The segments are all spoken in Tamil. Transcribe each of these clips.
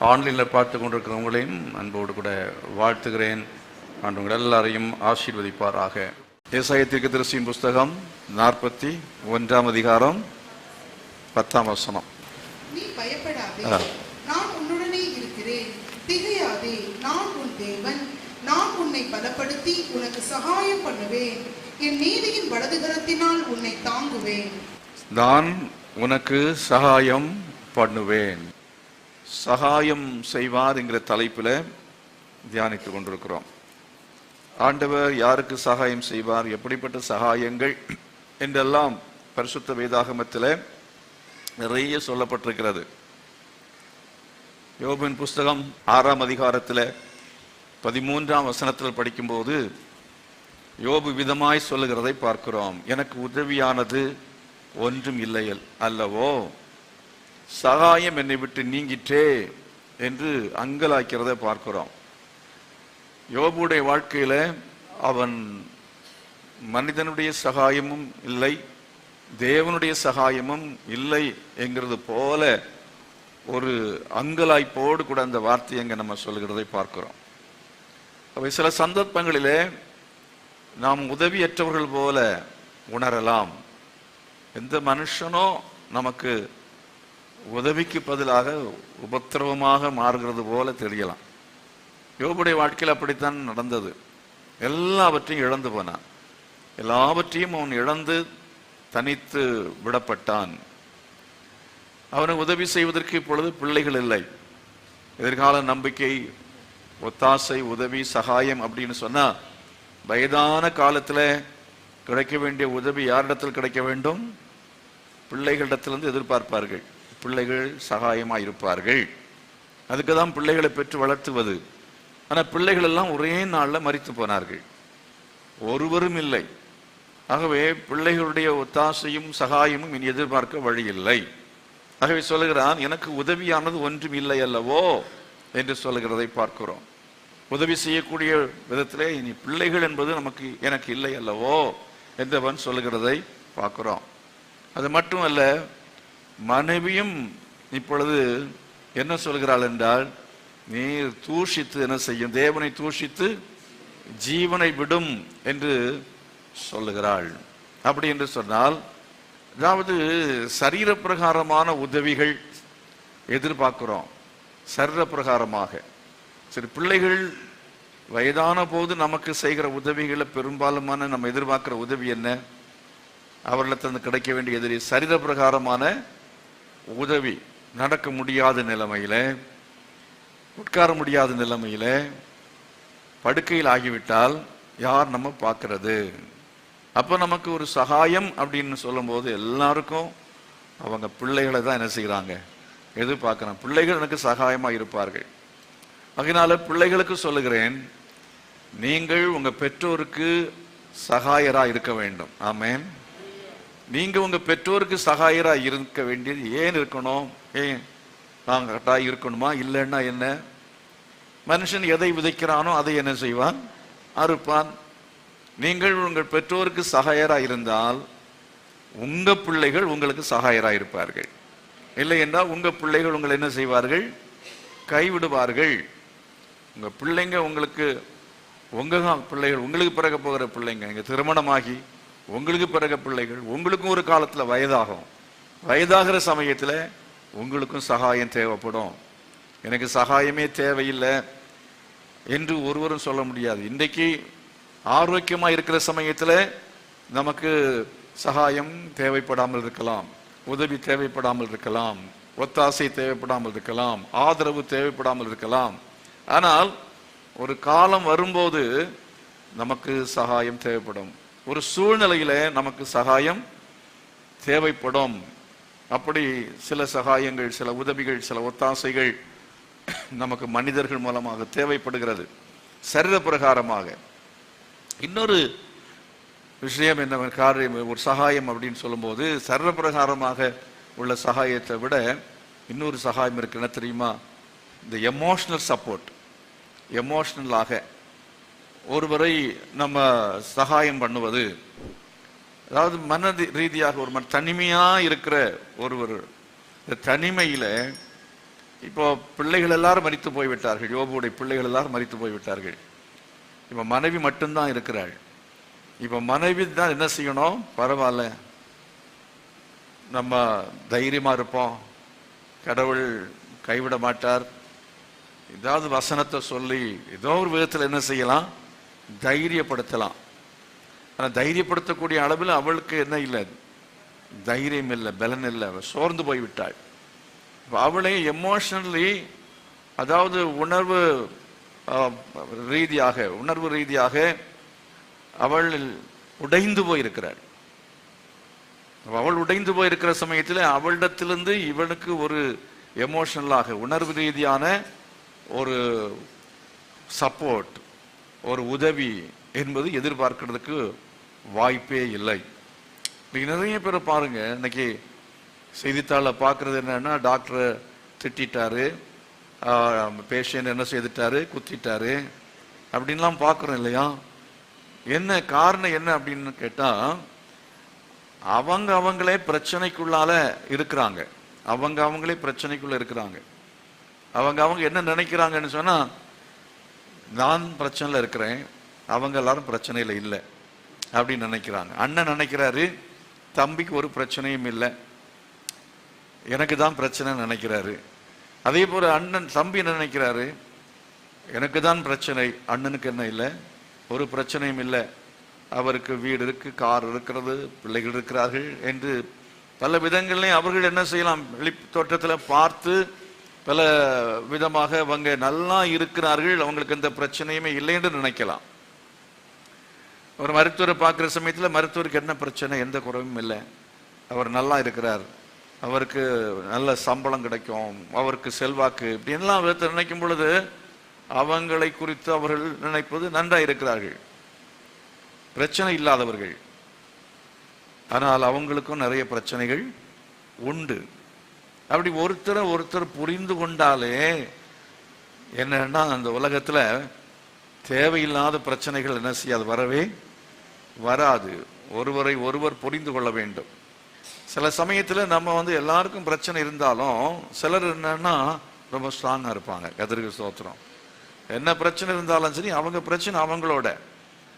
ஆன்லைனில் பார்த்து கொண்டிருக்கிறவங்களையும் அன்போடு கூட வாழ்த்துகிறேன். ஆண்டவர்கள் எல்லாரையும் ஆசீர்வதிப்பாராக. ஏசாயா தீர்க்கதரிசியின் புஸ்தகம் 41 அதிகாரம் 10 வசனம். நீ பயப்படாதே, நான் உன்னுடனே இருக்கிறேன். திகையாதே, நான் உன் தேவன். நான் உன்னை பலப்படுத்தி உனக்கு சகாயம் பண்ணுவேன். என் நீதியின் வலதுகரத்தினால் உன்னை தாங்குவேன். நான் உனக்கு சகாயம் பண்ணுவேன். சகாயம் செய்வார் என்கிற தலைப்பில் தியானித்துக் கொண்டிருக்கிறோம். ஆண்டவர் யாருக்கு சகாயம் செய்வார், எப்படிப்பட்ட சகாயங்கள் என்றெல்லாம் பரிசுத்த வேதாகமத்தில் நிறைய சொல்லப்பட்டிருக்கிறது. யோபின் புஸ்தகம் 6 அதிகாரத்தில் 13 வசனத்தில் படிக்கும்போது யோபு விதமாய் சொல்லுகிறதை பார்க்கிறோம். எனக்கு உதவியானது ஒன்றும் இல்லை அல்லவோ, சகாயம் என்னை விட்டு நீங்கிற்றே என்று அங்கலாய்க்கிறத பார்க்கிறோம். யோபுடைய வாழ்க்கையில அவன் மனிதனுடைய சகாயமும் இல்லை, தேவனுடைய சகாயமும் இல்லை என்கிறது போல ஒரு அங்கலாய்ப்போடு கூட அந்த வார்த்தை அங்க நம்ம சொல்லுகிறதை பார்க்கிறோம். அவை சில சந்தர்ப்பங்களிலே நாம் உதவியற்றவர்கள் போல உணரலாம். எந்த மனுஷனோ நமக்கு உதவிக்கு பதிலாக உபத்திரவமாக மாறுகிறது போல தெரியலாம். யோபுடைய வாழ்க்கையில் அப்படித்தான் நடந்தது. எல்லாவற்றையும் இழந்து போனான். எல்லாவற்றையும் அவன் இழந்து தனித்து விடப்பட்டான். அவனுக்கு உதவி செய்வதற்கு இப்பொழுது பிள்ளைகள் இல்லை. எதிர்கால நம்பிக்கை, ஒத்தாசை, உதவி, சகாயம் அப்படின்னு சொன்னா வயதான காலத்துல கிடைக்க வேண்டிய உதவி யாரிடத்தில் கிடைக்க வேண்டும்? பிள்ளைகளிடத்திலிருந்து எதிர்பார்ப்பார்கள். பிள்ளைகள் சகாயமாக இருப்பார்கள். அதுக்கு தான் பிள்ளைகளை பெற்று வளர்த்துவது. ஆனால் பிள்ளைகள் எல்லாம் ஒரே நாளில் மரித்து போனார்கள், ஒருவரும் இல்லை. ஆகவே பிள்ளைகளுடைய ஒத்தாசையும் சகாயமும் இனி எதிர்பார்க்க வழி இல்லை. ஆகவே சொல்லுகிறான், எனக்கு உதவியானது ஒன்றும் இல்லை அல்லவோ என்று சொல்லுகிறதை பார்க்கிறோம். உதவி செய்யக்கூடிய விதத்திலே இனி பிள்ளைகள் என்பது எனக்கு இல்லை அல்லவோ என்றவன் சொல்லுகிறதை பார்க்கிறோம். அது மட்டுமல்ல, மனைவியும் இப்பொழுது என்ன சொல்கிறாள் என்றால், நீர் தூஷித்து என்ன செய்யும், தேவனை தூஷித்து ஜீவனை விடும் என்று சொல்லுகிறாள். அப்படி என்று சொன்னால், அதாவது சரீர பிரகாரமான உதவிகள் எதிர்பார்க்கிறோம். சரீர பிரகாரமாக சரி, பிள்ளைகள் வயதான போது நமக்கு செய்கிற உதவிகளை பெரும்பாலுமான நம்ம எதிர்பார்க்கிற உதவி என்ன? அவர்களிடத்திலிருந்து கிடைக்க வேண்டிய எதிரி சரீர பிரகாரமான உதவி. நடக்க முடியாத நிலைமையில, உட்கார முடியாத நிலைமையில, படுக்கையில் ஆகிவிட்டால் யார் நம்ம பார்க்கறது? அப்ப நமக்கு ஒரு சகாயம் அப்படின்னு சொல்லும் போது எல்லாருக்கும் அவங்க பிள்ளைகளை தான் என்ன செய்யறாங்க, எதிர்பார்க்கிறாங்க. பிள்ளைகள் எனக்கு சகாயமா இருப்பார்கள். அதனால பிள்ளைகளுக்கு சொல்லுகிறேன், நீங்கள் உங்க பெற்றோருக்கு சகாயரா இருக்க வேண்டும். ஆமென். நீங்க உங்க பெற்றோருக்கு சகாயரா இருக்க வேண்டியது ஏன் இருக்கணும்? ஏன் நாங்க இருக்கணுமா? இல்லைன்னா என்ன? மனுஷன் எதை விதைக்கிறானோ அதை என்ன செய்வான்? அறுப்பான். நீங்கள் உங்கள் பெற்றோருக்கு சகாயரா இருந்தால் உங்க பிள்ளைகள் உங்களுக்கு சகாயரா இருப்பார்கள். இல்லை என்றால் உங்க பிள்ளைகள் உங்களை என்ன செய்வார்கள்? கைவிடுவார்கள். உங்க பிள்ளைங்க உங்களுக்கு, உங்க பிள்ளைகள் உங்களுக்கு பிறகு போகிற பிள்ளைங்க, நீங்க திருமணமாகி உங்களுக்கு பிறகு பிள்ளைகள், உங்களுக்கும் ஒரு காலத்துல வயதாகும். வயதாகிற சமயத்துல உங்களுக்கும் சகாயம் தேவைப்படும். எனக்கு சகாயமே தேவையில்லை என்று ஒருவரும் சொல்ல முடியாது. இன்றைக்கு ஆரோக்கியமா இருக்கிற சமயத்துல நமக்கு சகாயம் தேவைப்படாமல் இருக்கலாம், உதவி தேவைப்படாமல் இருக்கலாம், ஒத்தாசை தேவைப்படாமல் இருக்கலாம், ஆதரவு தேவைப்படாமல் இருக்கலாம். ஆனால் ஒரு காலம் வரும்போது நமக்கு சகாயம் தேவைப்படும். ஒரு சூழ்நிலையில நமக்கு சகாயம் தேவைப்படும். அப்படி சில சகாயங்கள், சில உதவிகள், சில ஒத்தாசைகள் நமக்கு மனிதர்கள் மூலமாக தேவைப்படுகிறது, சரீர பிரகாரமாக. இன்னொரு விஷயம் என்ன, காரியம், ஒரு சகாயம் அப்படின்னு சொல்லும்போது சரீர பிரகாரமாக உள்ள சகாயத்தை விட இன்னொரு சகாயம் இருக்கு. என்ன தெரியுமா? இந்த எமோஷனல் சப்போர்ட். எமோஷனலாக ஒருவரை நம்ம சகாயம் பண்ணுவது, அதாவது மன ரீதியாக ஒரு தனிமையா இருக்கிற ஒருவர், இந்த தனிமையில இப்போ பிள்ளைகள் எல்லாரும் மரித்து போய்விட்டார்கள். யோபுடைய பிள்ளைகள் எல்லாரும் மரித்து போய்விட்டார்கள். இப்ப மனைவி மட்டும்தான் இருக்கிறாள். இப்ப மனைவி தான் என்ன செய்யணும்? பரவாயில்ல, நம்ம தைரியமா இருப்போம், கடவுள் கைவிட மாட்டார், ஏதாவது வசனத்தை சொல்லி ஏதோ ஒரு விதத்தில் என்ன செய்யலாம்? தைரியப்படுத்தலாம். ஆனால் தைரியப்படுத்தக்கூடிய அளவில் அவளுக்கு என்ன இல்லை? தைரியம் இல்லை, பலன் இல்லை, சோர்ந்து போய்விட்டாள். அவளை எமோஷனலி, அதாவது உணர்வு ரீதியாக அவள் உடைந்து போயிருக்கிறாள். அவள் உடைந்து போயிருக்கிற சமயத்தில் அவளிடத்திலிருந்து இவனுக்கு ஒரு எமோஷனலாக உணர்வு ரீதியான ஒரு சப்போர்ட், ஒரு உதவி என்பது எதிர்பார்க்கிறதுக்கு வாய்ப்பே இல்லை. இன்னைக்கு நிறைய பேரை பாருங்க, இன்னைக்கு செய்தித்தாளில் பார்க்கறது என்னன்னா, டாக்டரை திட்டாரு, பேஷண்ட் என்ன செய்துட்டாரு, குத்திட்டாரு அப்படின்லாம் பார்க்குறோம் இல்லையா? என்ன காரணம் என்ன அப்படின்னு கேட்டா, அவங்களே பிரச்சனைக்குள்ளால இருக்கிறாங்க. அவங்களே பிரச்சனைக்குள்ள இருக்கிறாங்க. அவங்க என்ன நினைக்கிறாங்கன்னு சொன்னா, நான் பிரச்சனையில் இருக்கிறேன், அவங்க எல்லாரும் பிரச்சனையில் இல்லை அப்படின்னு நினைக்கிறாங்க. அண்ணன் நினைக்கிறாரு தம்பிக்கு ஒரு பிரச்சனையும் இல்லை, எனக்கு தான் பிரச்சனை நினைக்கிறாரு. அதே போல தம்பி என்ன நினைக்கிறாரு, எனக்கு தான் பிரச்சனை, அண்ணனுக்கு என்ன இல்லை, ஒரு பிரச்சனையும் இல்லை, அவருக்கு வீடு இருக்கு, கார் இருக்கிறது, பிள்ளைகள் இருக்கிறார்கள் என்று பல விதங்கள்லையும் அவர்கள் என்ன செய்யலாம்? வெளி தோற்றத்தில் பார்த்து பல விதமாக அவங்க நல்லா இருக்கிறார்கள், அவங்களுக்கு எந்த பிரச்சனையுமே இல்லை என்று நினைக்கலாம். ஒரு மருத்துவரை பார்க்குற சமயத்தில் மருத்துவருக்கு என்ன பிரச்சனை, எந்த குறைவும் இல்லை, அவர் நல்லா இருக்கிறார், அவருக்கு நல்ல சம்பளம் கிடைக்கும், அவருக்கு செல்வாக்கு, இப்படி எல்லாம் விதத்தை நினைக்கும் பொழுது அவங்களை குறித்து அவர்கள் நினைப்பது நன்றாக இருக்கிறார்கள், பிரச்சனை இல்லாதவர்கள். ஆனால் அவங்களுக்கும் நிறைய பிரச்சனைகள் உண்டு. அப்படி ஒருத்தர் புரிந்து கொண்டாலே என்னன்னா, அந்த உலகத்துல தேவையில்லாத பிரச்சனைகள் என்ன செய்யாது, வரவே வராது. ஒருவரை ஒருவர் புரிந்து கொள்ள வேண்டும். சில சமயத்துல நம்ம எல்லாருக்கும் பிரச்சனை இருந்தாலும் சிலர் என்னன்னா ரொம்ப ஸ்ட்ராங்கா இருப்பாங்க. கதிருக்கு ஸ்தோத்திரம். என்ன பிரச்சனை இருந்தாலும் சரி, அவங்க பிரச்சனை அவங்களோட,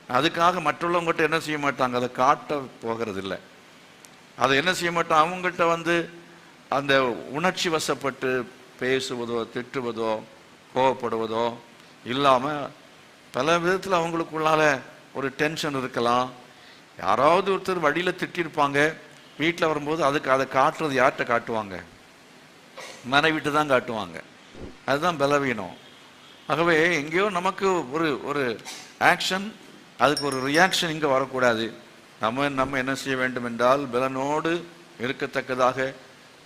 அதுக்காக மற்றவங்ககிட்ட என்ன செய்ய மாட்டாங்க, அதை காட்ட போகிறது இல்லை. அதை என்ன செய்ய மாட்டாங்க, அவங்ககிட்ட அந்த உணர்ச்சி வசப்பட்டு பேசுவதோ திட்டுவதோ கோவப்படுவதோ இல்லாம பல விதத்தில் அவங்களுக்குள்ளால ஒரு டென்ஷன் இருக்கலாம். யாராவது ஒருத்தர் வழியில திட்டிருப்பாங்க, வீட்டில் வரும்போது அதை காட்டுறது யார்கிட்ட காட்டுவாங்க? மனைவிட்டு தான் காட்டுவாங்க. அதுதான் பலவீனம். ஆகவே எங்கேயோ நமக்கு ஒரு ஆக்ஷன், அதுக்கு ஒரு ரியாக்ஷன் இங்கே வரக்கூடாது. நம்ம என்ன செய்ய வேண்டும் என்றால், பலனோடு இருக்கத்தக்கதாக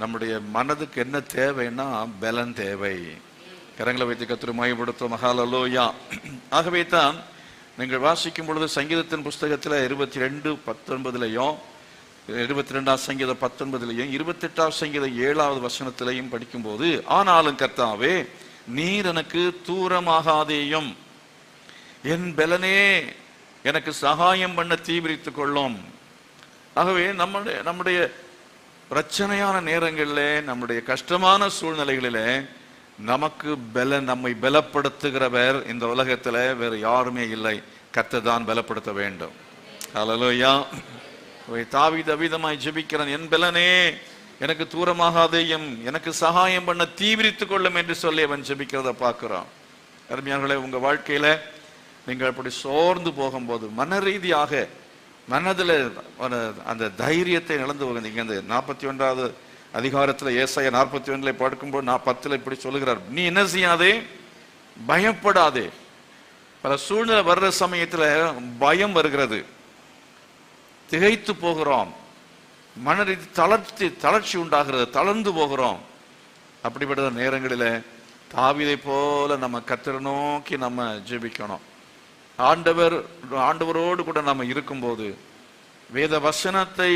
நம்முடைய மனதுக்கு என்ன தேவைன்னா பலன் தேவை. கரங்களை வைத்து கர்த்தரை மகிமைப்படுத்துவோம். ஹல்லேலூயா. ஆகவே தான் நீங்கள் வாசிக்கும் பொழுது சங்கீதத்தின் புஸ்தகத்தில் 22:19 22ஆம் சங்கீதம் 19 28ஆம் சங்கீதம் 7வது வசனத்திலையும் படிக்கும்போது, ஆனாலும் கர்த்தாவே நீர் எனக்கு தூரமாகாதேயும், என் பலனே எனக்கு சகாயம் பண்ண தீவிரித்துக் கொள்ளும். ஆகவே நம்முடைய பிரச்சனையான நேரங்களிலே, நம்முடைய கஷ்டமான சூழ்நிலைகளிலே நமக்கு நம்மை பலப்படுத்துகிறவர் இந்த உலகத்துல வேறு யாருமே இல்லை, கர்த்தர் தான் பலப்படுத்த வேண்டும். ஹல்லேலூயா. தாவீது அவ்விதமாய் ஜெபிக்கிறான், என் பலனே எனக்கு தூரமாகாதேயும், எனக்கு சகாயம் பண்ண தீவிரித்துக் கொள்ளும் என்று சொல்லி அவன் ஜெபிக்கிறத பார்க்கிறோம். அருமையானவர்களே, உங்க வாழ்க்கையில நீங்கள் அப்படி சோர்ந்து போகும்போது, மன ரீதியாக மனதில் அந்த தைரியத்தை இழந்து போக, நீங்க இந்த 41வது அதிகாரத்தில் ஏசாயா 41 பார்க்கும்போது 10 இப்படி சொல்லுகிறார், நீ என்ன செய்யாதே, பயப்படாதே. பல சூழ்நிலை வர்ற சமயத்துல பயம் வருகிறது, திகைத்து போகிறோம், மன ரீதி தளர்ச்சி உண்டாகிறது, தளர்ந்து போகிறோம். அப்படிப்பட்ட நேரங்களில தாவீதை போல நம்ம கர்த்தரை நோக்கி நம்ம ஜெபிக்கணும். ஆண்டவரோடு கூட நம்ம இருக்கும்போது, வேத வசனத்தை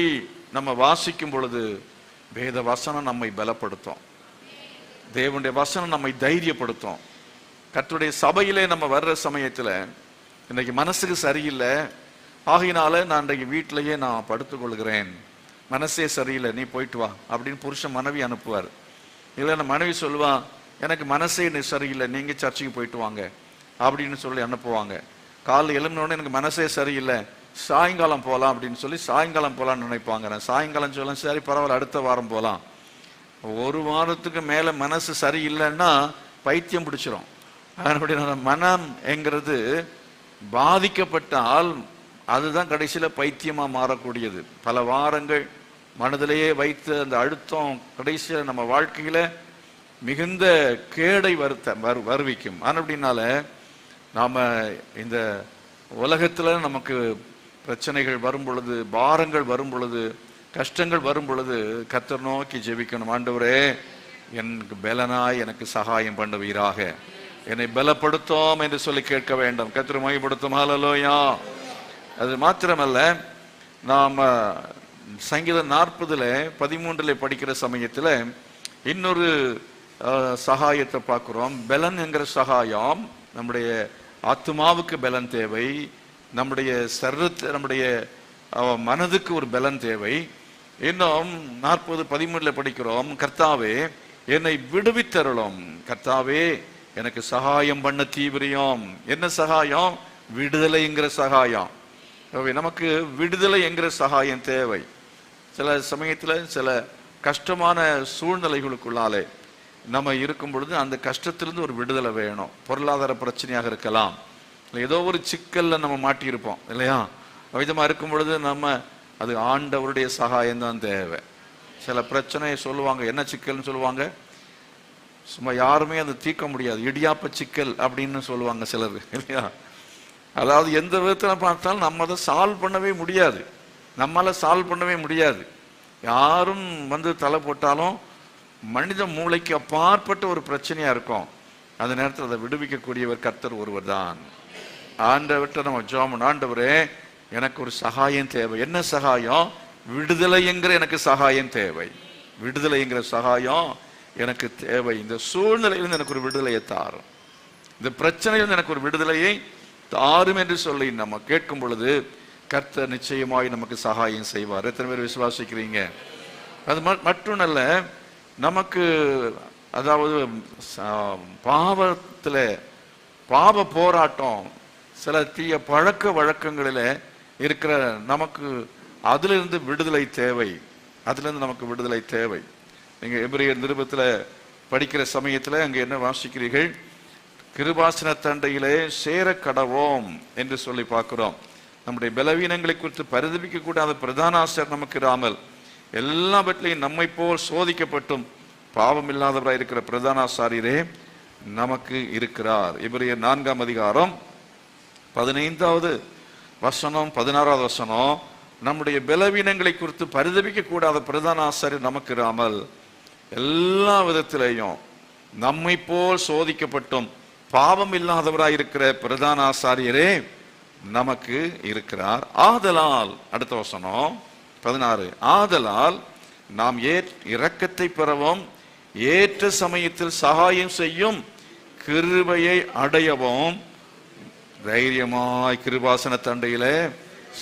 நம்ம வாசிக்கும் பொழுது, வேத வசனம் நம்மை பலப்படுத்தும், தேவனுடைய வசனம் நம்மை தைரியப்படுத்தும். கர்த்தருடைய சபையிலே நம்ம வர்ற சமயத்துல இன்னைக்கு மனசுக்கு சரியில்லை, ஆகையினால நான் இன்றைக்கு வீட்டிலேயே நான் படுத்துக்கொள்கிறேன், மனசே சரியில்லை, நீ போயிட்டு வா அப்படின்னு புருஷன் மனைவி அனுப்புவார். இல்லைன்னா மனைவி சொல்லுவா, எனக்கு மனசே சரியில்லை, நீங்க சர்ச்சுக்கு போயிட்டு வாங்க அப்படின்னு சொல்லி அனுப்புவாங்க. காலைல எழும்பினோடனே எனக்கு மனசே சரியில்லை, சாயங்காலம் போகலாம் அப்படின்னு சொல்லி சாயங்காலம் போகலான்னு நினைப்பாங்க. நான் சாயங்காலம் சொல்லலாம், சரி பரவாயில்ல அடுத்த வாரம் போகலாம். ஒரு வாரத்துக்கு மேலே மனசு சரியில்லைன்னா பைத்தியம் பிடிச்சிரும். அதனுடைய மனம் என்கிறது பாதிக்கப்பட்டால் அதுதான் கடைசியில் பைத்தியமாக மாறக்கூடியது. பல வாரங்கள் மனதிலேயே வைத்து அந்த அழுத்தம் கடைசியில் நம்ம வாழ்க்கையில் மிகுந்த கேடை வருவிக்கும். ஆனால் அப்படின்னால நாம் இந்த உலகத்தில் நமக்கு பிரச்சனைகள் வரும் பொழுது, பாரங்கள் வரும் பொழுது, கஷ்டங்கள் வரும் பொழுது கர்த்தர் நோக்கி ஜெபிக்கணும். ஆண்டவரே எனக்கு பலனாய் எனக்கு சகாயம் பண்ணுவீராக, என்னை பலப்படுத்தும் என்று சொல்லி கேட்க வேண்டும். கர்த்தர் மகிமைப்படுத்தும். ஹல்லேலூயா. அது மாத்திரமல்ல, நாம் சங்கீதம் 40:13 படிக்கிற சமயத்தில் இன்னொரு சகாயத்தை பார்க்குறோம். பலன் என்கிற சகாயம் நம்முடைய ஆத்மாவுக்கு பலன் தேவை, நம்முடைய நம்முடைய மனதுக்கு ஒரு பலன் தேவை. இன்னும் 40:13 படிக்கிறோம், கர்த்தாவே என்னை விடுவித்தருளும், கர்த்தாவே எனக்கு சகாயம் பண்ண தீவிரியம். என்ன சகாயம்? விடுதலைங்கிற சகாயம். நமக்கு விடுதலை என்கிற சகாயம் தேவை. சில சமயத்தில் சில கஷ்டமான சூழ்நிலைகளுக்குள்ளாலே நம்ம இருக்கும் பொழுது அந்த கஷ்டத்திலிருந்து ஒரு விடுதலை வேணும். பொருளாதார பிரச்சனையாக இருக்கலாம், ஏதோ ஒரு சிக்கல்ல நம்ம மாட்டியிருப்போம் இல்லையா? விதமாக இருக்கும் பொழுது நம்ம அது ஆண்டவருடைய சகாயம் தான் தேவை. சில பிரச்சனையை சொல்லுவாங்க, என்ன சிக்கல்னு சொல்லுவாங்க, சும்மா யாருமே அதை தீர்க்க முடியாது, இடியாப்ப சிக்கல் அப்படின்னு சொல்லுவாங்க சிலர் இல்லையா? அதாவது எந்த விதத்தில் பார்த்தாலும் நம்ம அதை சால்வ் பண்ணவே முடியாது, நம்மளால சால்வ் பண்ணவே முடியாது. யாரும் வந்து தலை போட்டாலும் மனித மூளைக்கு அப்பாற்பட்ட ஒரு பிரச்சனையா இருக்கும். அந்த நேரத்தில் அதை விடுவிக்கக்கூடியவர் கர்த்தர் ஒருவர் தான். ஆண்டவர்கிட்ட நம்ம ஜெபம், ஆண்டவரே எனக்கு ஒரு சகாயம் தேவை. என்ன சகாயம்? விடுதலை என்கிற எனக்கு சகாயம் தேவை, விடுதலை என்கிற சகாயம் எனக்கு தேவை. இந்த சூழ்நிலையிலிருந்து எனக்கு ஒரு விடுதலையை தாரும், இந்த பிரச்சனையிலிருந்து எனக்கு ஒரு விடுதலையை தாரும் என்று சொல்லி நம்ம கேட்கும் பொழுது கர்த்தர் நிச்சயமாய் நமக்கு சகாயம் செய்வார். எத்தனை பேர் விசுவாசிக்கிறீங்க? அது மட்டுமல்ல, நமக்கு அதாவது பாவத்தில் பாவ போராட்டம், சில தீய பழக்க வழக்கங்களில் இருக்கிற நமக்கு அதிலிருந்து விடுதலை தேவை, அதிலிருந்து நமக்கு விடுதலை தேவை. நீங்கள் எபிரேயர் நிருபத்தில் படிக்கிற சமயத்தில் அங்கே என்ன வாசிக்கிறீர்கள்? கிருபாசன தண்டையிலே சேர கடவோம் என்று சொல்லி பார்க்கிறோம். நம்முடைய பலவீனங்களை குறித்து பரிதபிக்க கூடாத பிரதான ஆசிரியர் நமக்கு இராமல் எல்லாவற்றிலையும் நம்மை போல் சோதிக்கப்பட்டும் பாவம் இல்லாதவராய் இருக்கிற பிரதான ஆசாரியரே நமக்கு இருக்கிறார். எபிரேயர் 4:15 16 நம்முடைய பலவீனங்களை குறித்து பரிதபிக்க கூடாத பிரதான ஆசாரியர் நமக்கு இராமல் எல்லா விதத்திலேயும் நம்மை போல் சோதிக்கப்பட்டும் பாவம் இல்லாதவராய் இருக்கிற பிரதான ஆசாரியரே நமக்கு இருக்கிறார். ஆதலால் அடுத்த வசனம் 16, ஆதலால் நாம் இரக்கத்தை பெறவும் ஏற்ற சமயத்தில் சகாயம் செய்யும் கிருபையை அடையவும் தைரியமாய் கிருபாசன தண்டையிலே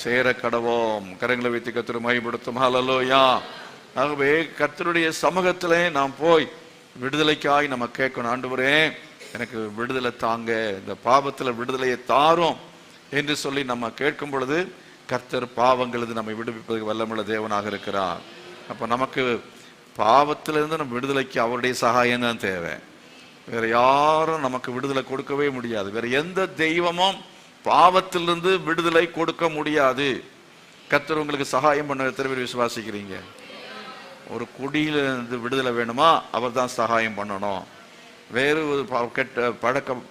சேர கடவோம். கரங்களை வைத்து கர்த்தரை மகிமைப்படுத்தும். ஹல்லேலூயா. ஆகவே கர்த்தருடைய சமூகத்திலே நாம் போய் விடுதலைக்காய் நம்ம கேட்கணும். ஆண்டவரே எனக்கு விடுதலை தாங்க, இந்த பாவத்தில் விடுதலையை தாரும் என்று சொல்லி நம்ம கேட்கும் பொழுது கர்த்தர் பாவங்களது நம்மை விடுவிப்பதற்கு வல்லமுள்ள தேவனாக இருக்கிறார். அப்போ நமக்கு பாவத்திலிருந்து நம்ம விடுதலைக்கு அவருடைய சகாயம் தான் தேவை. வேற யாரும் நமக்கு விடுதலை கொடுக்கவே முடியாது. வேற எந்த தெய்வமும் பாவத்திலிருந்து விடுதலை கொடுக்க முடியாது. கர்த்தர் உங்களுக்கு சகாயம் பண்ண எத்தனை பேர் விசுவாசிக்கிறீங்க? ஒரு குடியிலிருந்து விடுதலை வேணுமா, அவர் தான் சகாயம் பண்ணணும். வேறு ஒரு கெட்ட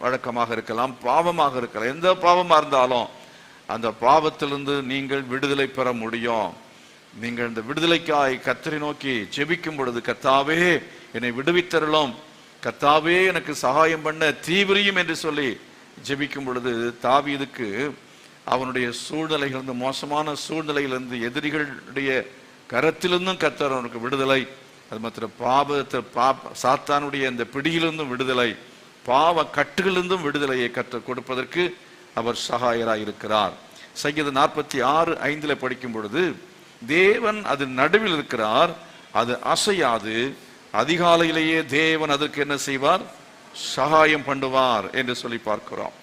பழக்கமாக இருக்கலாம், பாவமாக இருக்கலாம், எந்த பாவமாக இருந்தாலும் அந்த பாவத்திலிருந்து நீங்கள் விடுதலை பெற முடியும். நீங்கள் இந்த விடுதலைக்காய் கர்த்தரை நோக்கி ஜெபிக்கும் பொழுது, கர்த்தாவே என்னை விடுவித்தருளும், கர்த்தாவே எனக்கு சகாயம் பண்ண தீவிரியும் என்று சொல்லி ஜெபிக்கும் பொழுது தாவீதுக்கு அவனுடைய சூழ்நிலைகளிலிருந்து, மோசமான சூழ்நிலையிலிருந்து, எதிரிகளுடைய கரத்திலிருந்தும் கர்த்தர் அவனுக்கு விடுதலை, அது மாத்திரம் சாத்தானுடைய இந்த பிடியிலிருந்தும் விடுதலை, பாவ கட்டுகளிலிருந்தும் விடுதலையை கர்த்தர் கொடுப்பதற்கு அவர் சகாயராய் இருக்கிறார். சங்கீதம் 46:5 படிக்கும் பொழுது, தேவன் அது நடுவில் இருக்கிறார், அது அசையாது, அதிகாலையிலேயே தேவன் அதற்கு என்ன செய்வார்? சகாயம் பண்ணுவார் என்று சொல்லி பார்க்கிறோம்.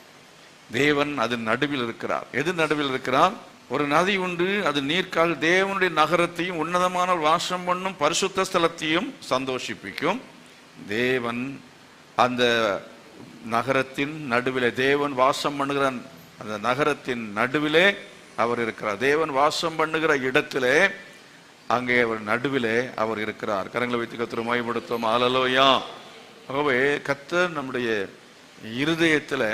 தேவன் அது நடுவில் இருக்கிறார். எது நடுவில் இருக்கிறார்? ஒரு நதி உண்டு, அது நீர்க்கால் தேவனுடைய நகரத்தையும் உன்னதமான வாசம் பண்ணும் பரிசுத்த ஸ்தலத்தையும் சந்தோஷிப்பிக்கும். தேவன் அந்த நகரத்தின் நடுவிலே, தேவன் வாசம் பண்ணுகிற அந்த நகரத்தின் நடுவிலே அவர் இருக்கிறார். தேவன் வாசம் பண்ணுகிற இடத்திலே அங்கே அவர் நடுவிலே அவர் இருக்கிறார். கரங்களை வைத்து கர்த்தரை மகிமைப்படுத்துவோம். ஹல்லேலூயா. ஆகவே கர்த்தர் நம்முடைய இருதயத்தில்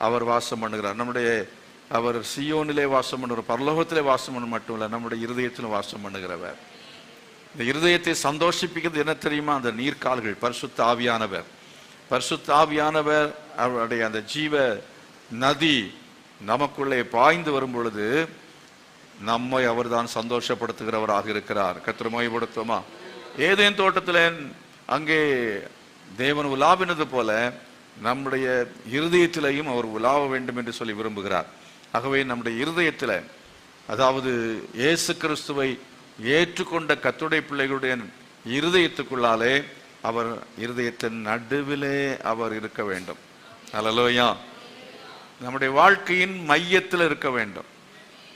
அவர் வாசம் பண்ணுகிறார். அவர் சியோனிலே வாசம் பண்ணுகிறார், பரலோகத்திலே வாசம் பண்ண மட்டும் இல்லை, நம்முடைய இருதயத்திலும் வாசம் பண்ணுகிறவர். இந்த இருதயத்தை சந்தோஷிப்பிக்கிறது என்ன தெரியுமா? அந்த நீர்க்கால்கள், பரிசுத்த ஆவியானவர். பரிசுத்த ஆவியானவர் அவருடைய அந்த ஜீவ நதி நமக்குள்ளே பாய்ந்து வரும் பொழுது நம்மை அவர் தான் சந்தோஷப்படுத்துகிறவராக இருக்கிறார். கர்த்தரை மகிமைப்படுத்துவோமா? ஏதேன் தோட்டத்தில் அங்கே தேவன் உலாவினது போல நம்முடைய இருதயத்திலையும் அவர் உலாவ வேண்டும் என்று சொல்லி விரும்புகிறார். ஆகவே நம்முடைய இருதயத்தில், அதாவது இயேசு கிறிஸ்துவை ஏற்றுக்கொண்ட கர்த்தருடைய பிள்ளைகளுடைய இருதயத்துக்குள்ளாலே அவர் இருதயத்தின் நடுவிலே அவர் இருக்க வேண்டும். ஹல்லேலூயா. நம்முடைய வாழ்க்கையின் மையத்தில் இருக்க வேண்டும்.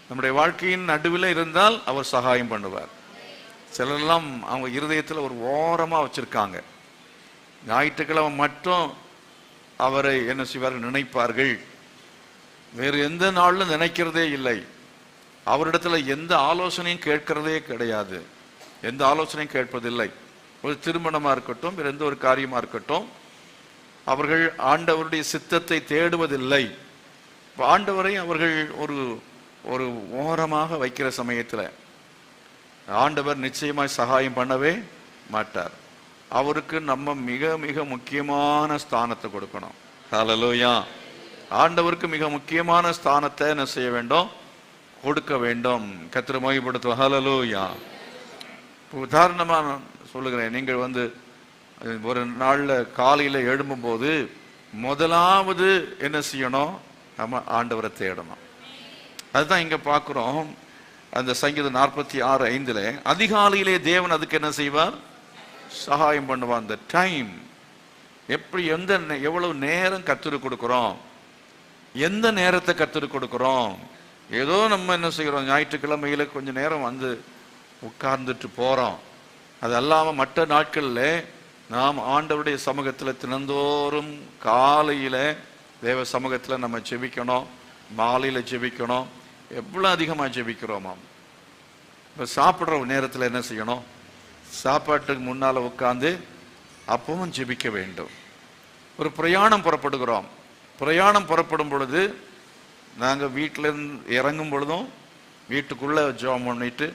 நம்முடைய வாழ்க்கையின் நடுவில் இருந்தால் அவர் சகாயம் பண்ணுவார். சிலரெல்லாம் அவங்க இருதயத்தில் ஒரு ஓரமாக வச்சிருக்காங்க. ஞாயிற்றுக்கிழமை மட்டும் அவரை என்ன செய்வார்கள்? நினைப்பார்கள். வேறு எந்த நாளிலும் நினைக்கிறதே இல்லை. அவரிடத்துல எந்த ஆலோசனையும் கேட்கிறதே கிடையாது. எந்த ஆலோசனையும் கேட்பதில்லை. ஒரு திருமணமா இருக்கட்டும், வேற எந்த ஒரு காரியமா இருக்கட்டும், அவர்கள் ஆண்டவருடைய சித்தத்தை தேடுவதில்லை. ஆண்டவரை அவர்கள் ஒரு ஓரமாக வைக்கிற சமயத்தில் ஆண்டவர் நிச்சயமாய் சகாயம் பண்ணவே மாட்டார். அவருக்கு நம்ம மிக மிக முக்கியமான ஸ்தானத்தை கொடுக்கணும். ஹல்லேலூயா. ஆண்டவருக்கு மிக முக்கியமான ஸ்தானத்தை என்ன செய்ய வேண்டும்? கொடுக்க வேண்டும். கர்த்தரை மகிமைப்படுத்துவோம். ஹல்லேலூயா. உதாரணமா சொல்லுகிறேன். நீங்கள் ஒரு நாள்ல காலையில எழும்பும் போது முதலாவது என்ன செய்யணும்? நம்ம ஆண்டவரை தேடணும். அதுதான் இங்க பார்க்கிறோம். அந்த சங்கீதம் 46:5 அதிகாலையிலே தேவன் அதுக்கு என்ன செய்வார்? சகாயம் பண்ணுவார். அந்த டைம் எப்படி, எவ்வளவு நேரம் கர்த்தருக்கு கொடுக்கிறோம், எந்த நேரத்தை கர்த்தருக்கு கொடுக்கிறோம். ஏதோ நம்ம என்ன செய்கிறோம், ஞாயிற்றுக்கிழமையில கொஞ்ச நேரம் உட்கார்ந்துட்டு போறோம். அது அல்லாம மற்ற நாட்கள்ல நாம் ஆண்டவருடைய சமூகத்தில் தினந்தோறும் காலையில தேவ சமூகத்தில் நம்ம ஜெபிக்கணும், மாலையில ஜெபிக்கணும். எவ்வளவு அதிகமா ஜெபிக்கிறோமாம். இப்ப சாப்பிட்ற நேரத்தில் என்ன செய்யணும்? சாப்பாட்டுக்கு முன்னால உட்கார்ந்து அப்பவும் ஜெபிக்க வேண்டும். ஒரு பிரயாணம் புறப்படுகிறோம். பிரயாணம் புறப்படும் பொழுது நாங்கள் வீட்டில இறங்கும் பொழுதும் வீட்டுக்குள்ள ஜெபம் பண்ணிட்டு,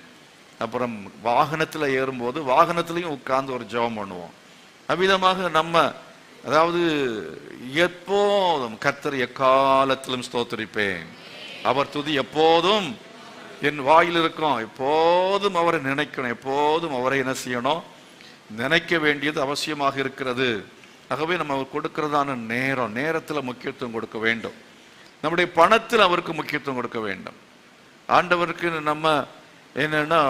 அப்புறம் வாகனத்தில் ஏறும்போது வாகனத்திலையும் உட்கார்ந்து ஒரு ஜெபம் பண்ணுவோம். அவ்விதமாக நம்ம, அதாவது எப்போதும் கர்த்தர் எக்காலத்திலும் ஸ்தோத்திரிப்பேன், அவர் துதி எப்போதும் என் வாயில் இருக்கும், எப்போதும் அவரை நினைக்கணும், எப்போதும் அவரை என்ன செய்யணும்? நினைக்க வேண்டியது அவசியமாக இருக்கிறது. ஆகவே நம்ம அவர் கொடுக்கிறதான நேரத்தில் முக்கியத்துவம் கொடுக்க வேண்டும். நம்முடைய பணத்தில் அவருக்கு முக்கியத்துவம் கொடுக்க வேண்டும். ஆண்டவருக்கு நம்ம என்னன்னா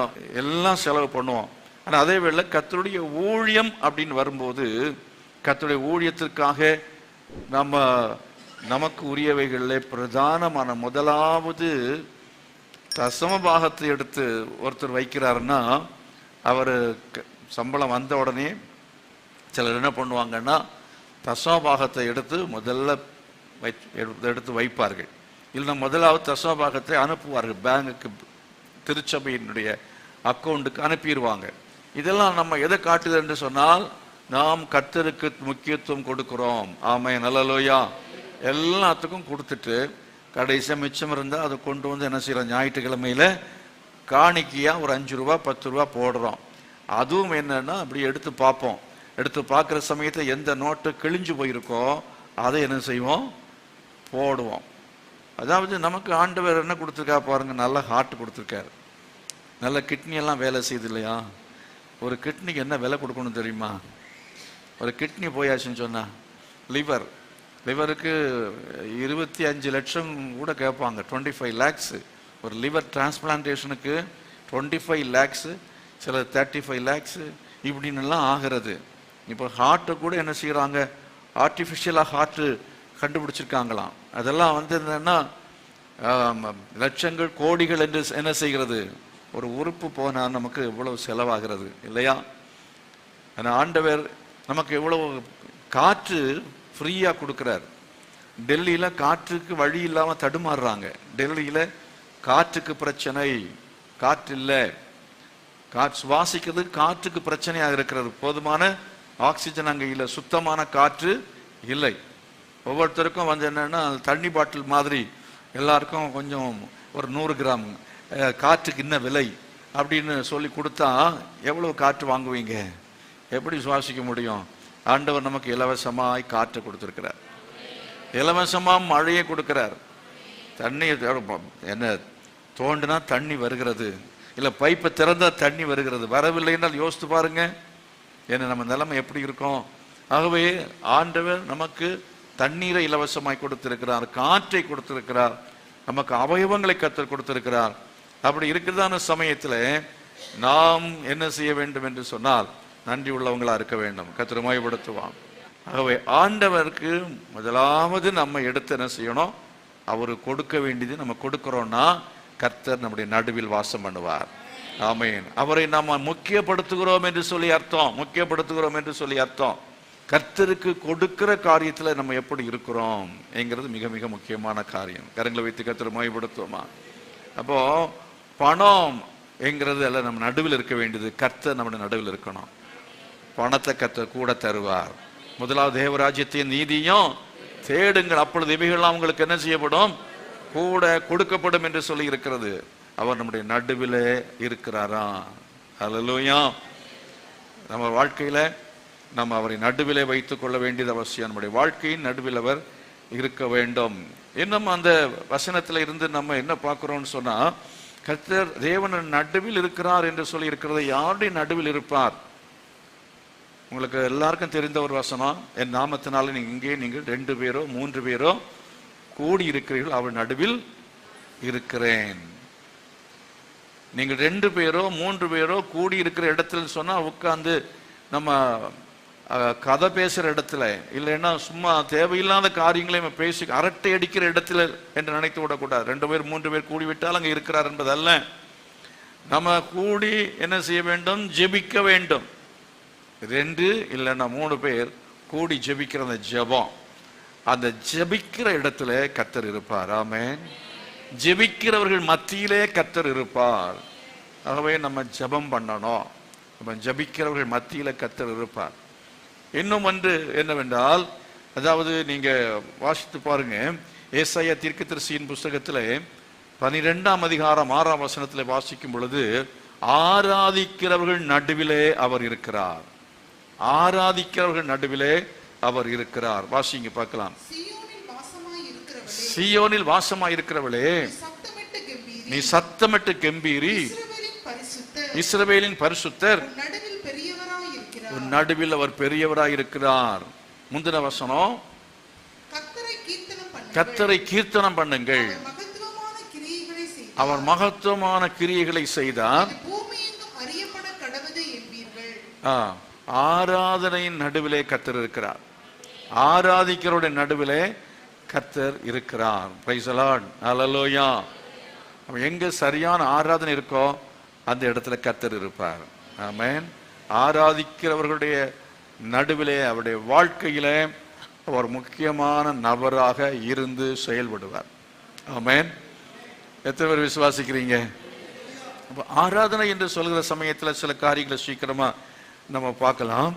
எல்லாம் செலவு பண்ணுவோம். ஆனால் அதே வேளை கர்த்தருடைய ஊழியம் அப்படின்னு வரும்போது, கர்த்தருடைய ஊழியத்திற்காக நமக்கு உரியவைகளில் பிரதானமான முதலாவது தசம பாகத்தை எடுத்து ஒருத்தர் வைக்கிறாருன்னா, அவர் சம்பளம் வந்த உடனே சிலர் என்ன பண்ணுவாங்கன்னா தசம பாகத்தை எடுத்து முதல்ல எடுத்து வைப்பார்கள். இல்லைன்னா முதலாவது தசம பாகத்தை அனுப்புவார்கள் பேங்குக்கு, திருச்சபையினுடைய அக்கௌண்ட்டுக்கு அனுப்பிடுவாங்க. இதெல்லாம் நம்ம எதை காட்டுது என்று சொன்னால், நாம் கர்த்தருக்கு முக்கியத்துவம் கொடுக்கிறோம். ஆமென். ஹல்லேலூயா. எல்லாத்துக்கும் கொடுத்துட்டு கடைசியாக மிச்சம் இருந்தால் அதை கொண்டு என்ன செய்யறோம்? ஞாயிற்றுக்கிழமையில காணிக்கையா ஒரு 5 ரூபா 10 ரூபா போடுறோம். அதுவும் என்னன்னா அப்படி எடுத்து பார்ப்போம். எடுத்து பார்க்குற சமயத்தில் எந்த நோட்டு கிழிஞ்சு போயிருக்கோ அதை என்ன செய்வோம்? போடுவோம். அதாவது நமக்கு ஆண்டவர் என்ன கொடுத்துருக்கா பாருங்க, நல்ல ஹார்ட் கொடுத்துருக்காரு, நல்ல கிட்னி எல்லாம் வேலை செய்யுது இல்லையா? ஒரு கிட்னிக்கு என்ன விலை கொடுக்கணும் தெரியுமா? ஒரு கிட்னி போயாச்சுன்னு சொன்னா, லிவருக்கு 25 லட்சம் கூட கேட்பாங்க. 25 lakhs ஒரு லிவர் டிரான்ஸ்பிளான்டேஷனுக்கு 25 lakhs, சில 35 lakhs, இப்படின்னு எல்லாம் ஆகிறது. இப்போ ஹார்ட்டை கூட என்ன செய்கிறாங்க, ஆர்டிஃபிஷியலாக ஹார்ட்டு கண்டுபிடிச்சிருக்காங்களாம். அதெல்லாம் வந்து என்னன்னா லட்சங்கள் கோடிகள் என்று என்ன செய்கிறது, ஒரு உறுப்பு போனால் நமக்கு எவ்வளவு செலவாகிறது இல்லையா? ஆனால் ஆண்டவர் நமக்கு எவ்வளவு காற்று ஃப்ரீயாக கொடுக்குறார். டெல்லியில் காற்றுக்கு வழி இல்லாமல் தடுமாறுறாங்க. டெல்லியில் காற்றுக்கு பிரச்சனை, காற்று இல்லை, காற்று சுவாசிக்கிறது காற்றுக்கு பிரச்சனையாக இருக்கிறது. போதுமான ஆக்சிஜன் அங்கே இல்லை, சுத்தமான காற்று இல்லை. ஒவ்வொருத்தருக்கும் வந்து என்னன்னா தண்ணி பாட்டில் மாதிரி எல்லாருக்கும் கொஞ்சம் ஒரு 100 கிராம் காற்றுக்கு என்ன விலை அப்படின்னு சொல்லி கொடுத்தா எவ்வளவு காற்று வாங்குவீங்க? எப்படி சுவாசிக்க முடியும்? ஆண்டவர் நமக்கு இலவசமாய் காற்று கொடுத்திருக்கிறார், இலவசமா மழையை கொடுக்கிறார். தண்ணி என்ன தோண்டுனா தண்ணி வருகிறது, இல்லை பைப்பை திறந்தா தண்ணி வருகிறது. வரவில்லை என்றால் யோசித்து பாருங்க என்ன நம்ம நிலைமை எப்படி இருக்கும். ஆகவே ஆண்டவர் நமக்கு தண்ணீரை இலவசமாய் கொடுத்திருக்கிறார், காற்றை கொடுத்திருக்கிறார், நமக்கு அவயவங்களை கற்றுக் கொடுத்திருக்கிறார். அப்படி இருக்கிறதான சமயத்தில் நாம் என்ன செய்ய வேண்டும் என்று சொன்னால் நன்றி உள்ளவங்களா இருக்க வேண்டும். கர்த்தர் மகிமைப்படுத்துவான். ஆகவே ஆண்டவருக்கு முதலாவது நம்ம எடுத்து என்ன செய்யணும், அவரு கொடுக்க வேண்டியது நம்ம கொடுக்கிறோம்னா கர்த்தர் நம்முடைய நடுவில் வாசம் பண்ணுவார். ஆமென். அவரை நாம முக்கியப்படுத்துகிறோம் என்று சொல்லி அர்த்தம், முக்கியப்படுத்துகிறோம் என்று சொல்லி அர்த்தம். கர்த்தருக்கு கொடுக்கிற காரியத்துல நம்ம எப்படி இருக்கிறோம் என்கிறது மிக மிக முக்கியமான காரியம். கரங்களை வைத்து கர்த்தர் மகிமைப்படுத்துவோமா? அப்போ பணம் என்கிறது எல்லாம் நம்ம நடுவில் இருக்க வேண்டியது, கர்த்தர் நம்முடைய நடுவில் இருக்கணும். பணத்தை கர்த்தர் கூட தருவார். முதலாவது தேவராஜ்யத்தையும் நீதியும் தேடுங்கள், அப்பொழுது இவைகள்லாம் உங்களுக்கு என்ன செய்யப்படும், கூட கொடுக்கப்படும் என்று சொல்லி இருக்கிறது. அவர் நம்முடைய நடுவிலே இருக்கிறாரா? அல்லேலூயா. நம்ம வாழ்க்கையில நம்ம அவரை நடுவிலே வைத்துக் கொள்ள வேண்டியது அவசியம். நம்முடைய வாழ்க்கையின் நடுவில் அவர் இருக்க வேண்டும். இன்னும் அந்த வசனத்துல இருந்து நம்ம என்ன பார்க்கிறோம்னு சொன்னா, கர்த்தர் தேவன் நடுவில் இருக்கிறார் என்று சொல்லி இருக்கிறது. யாருடைய நடுவில் இருப்பார்? உங்களுக்கு எல்லாருக்கும் தெரிந்த ஒரு வசனம், என் நாமத்தினால நீங்க இங்கே நீங்கள் 2 பேரோ 3 பேரோ கூடி இருக்கிறீர்கள், அவர் நடுவில் இருக்கிறேன். நீங்கள் 2 பேரோ 3 பேரோ கூடி இருக்கிற இடத்துல சொன்னா உட்கார்ந்து நம்ம கதை பேசுற இடத்துல, இல்லைன்னா சும்மா தேவையில்லாத காரியங்களையும் பேசி அரட்டை அடிக்கிற இடத்துல என்று நினைத்து விடக்கூடாது. 2 பேர் 3 பேர் கூடி விட்டால் அங்கே இருக்கிறார் என்பதல்ல. நம்ம கூடி என்ன செய்ய வேண்டும், ஜெபிக்க வேண்டும். 2 இல்லைன்னா 3 பேர் கூடி ஜெபிக்கிற அந்த ஜெபம், அந்த ஜெபிக்கிற இடத்துல கர்த்தர் இருப்பார். ஆமென். ஜெபிக்கிறவர்கள் மத்தியிலே கர்த்தர் இருப்பார். ஆகவே நம்ம ஜெபம் பண்ணணும். நம்ம ஜெபிக்கிறவர்கள் மத்தியில கர்த்தர் இருப்பார். இன்னும் ஒன்று என்னவென்றால், அதாவது நீங்க வாசித்து பாருங்க, ஏசாயா தீர்க்கதரிசியின் புஸ்தகத்துல 12ஆம் அதிகாரம் 6ஆம் வசனத்துல வாசிக்கும் பொழுது, ஆராதிக்கிறவர்கள் நடுவிலே அவர் இருக்கிறார். ஆராதிக்கிறவர்கள் நடுவிலே அவர் இருக்கிறார். வாசிங்க பார்க்கலாம். சீயோனில் வாசமாய் இருக்கிறவளே, நீ சத்தமிட்டு கெம்பீரி, இஸ்ரவேலின் பரிசுத்தர் உன் நடுவில் அவர் பெரியவராய் இருக்கிறார். முந்தின வசனம், கர்த்தரை கீர்த்தனம் பண்ணுங்கள், அவர் மகத்துவமான கிரியைகளை செய்தார். ஆராதனையின் நடுவிலே கர்த்தர் இருக்கிறார். ஆராதிக்கிறோட நடுவிலே கர்த்தர் இருக்கிறார். Praise the Lord. ஹல்லேலூயா. எங்க சரியான ஆராதனை இருக்கோ அந்த இடத்துல கர்த்தர் இருப்பார். ஆமென். ஆராதிக்கிறவர்களுடைய நடுவிலே அவருடைய வாழ்க்கையிலே அவர் முக்கியமான நபராக இருந்து செயல்படுவார். ஆமென். எத்தனை பேர் விசுவாசிக்கிறீங்க? ஆராதனை என்று சொல்கிற சமயத்தில் சில காரியங்களை சீக்கிரமா நம்ம பார்க்கலாம்.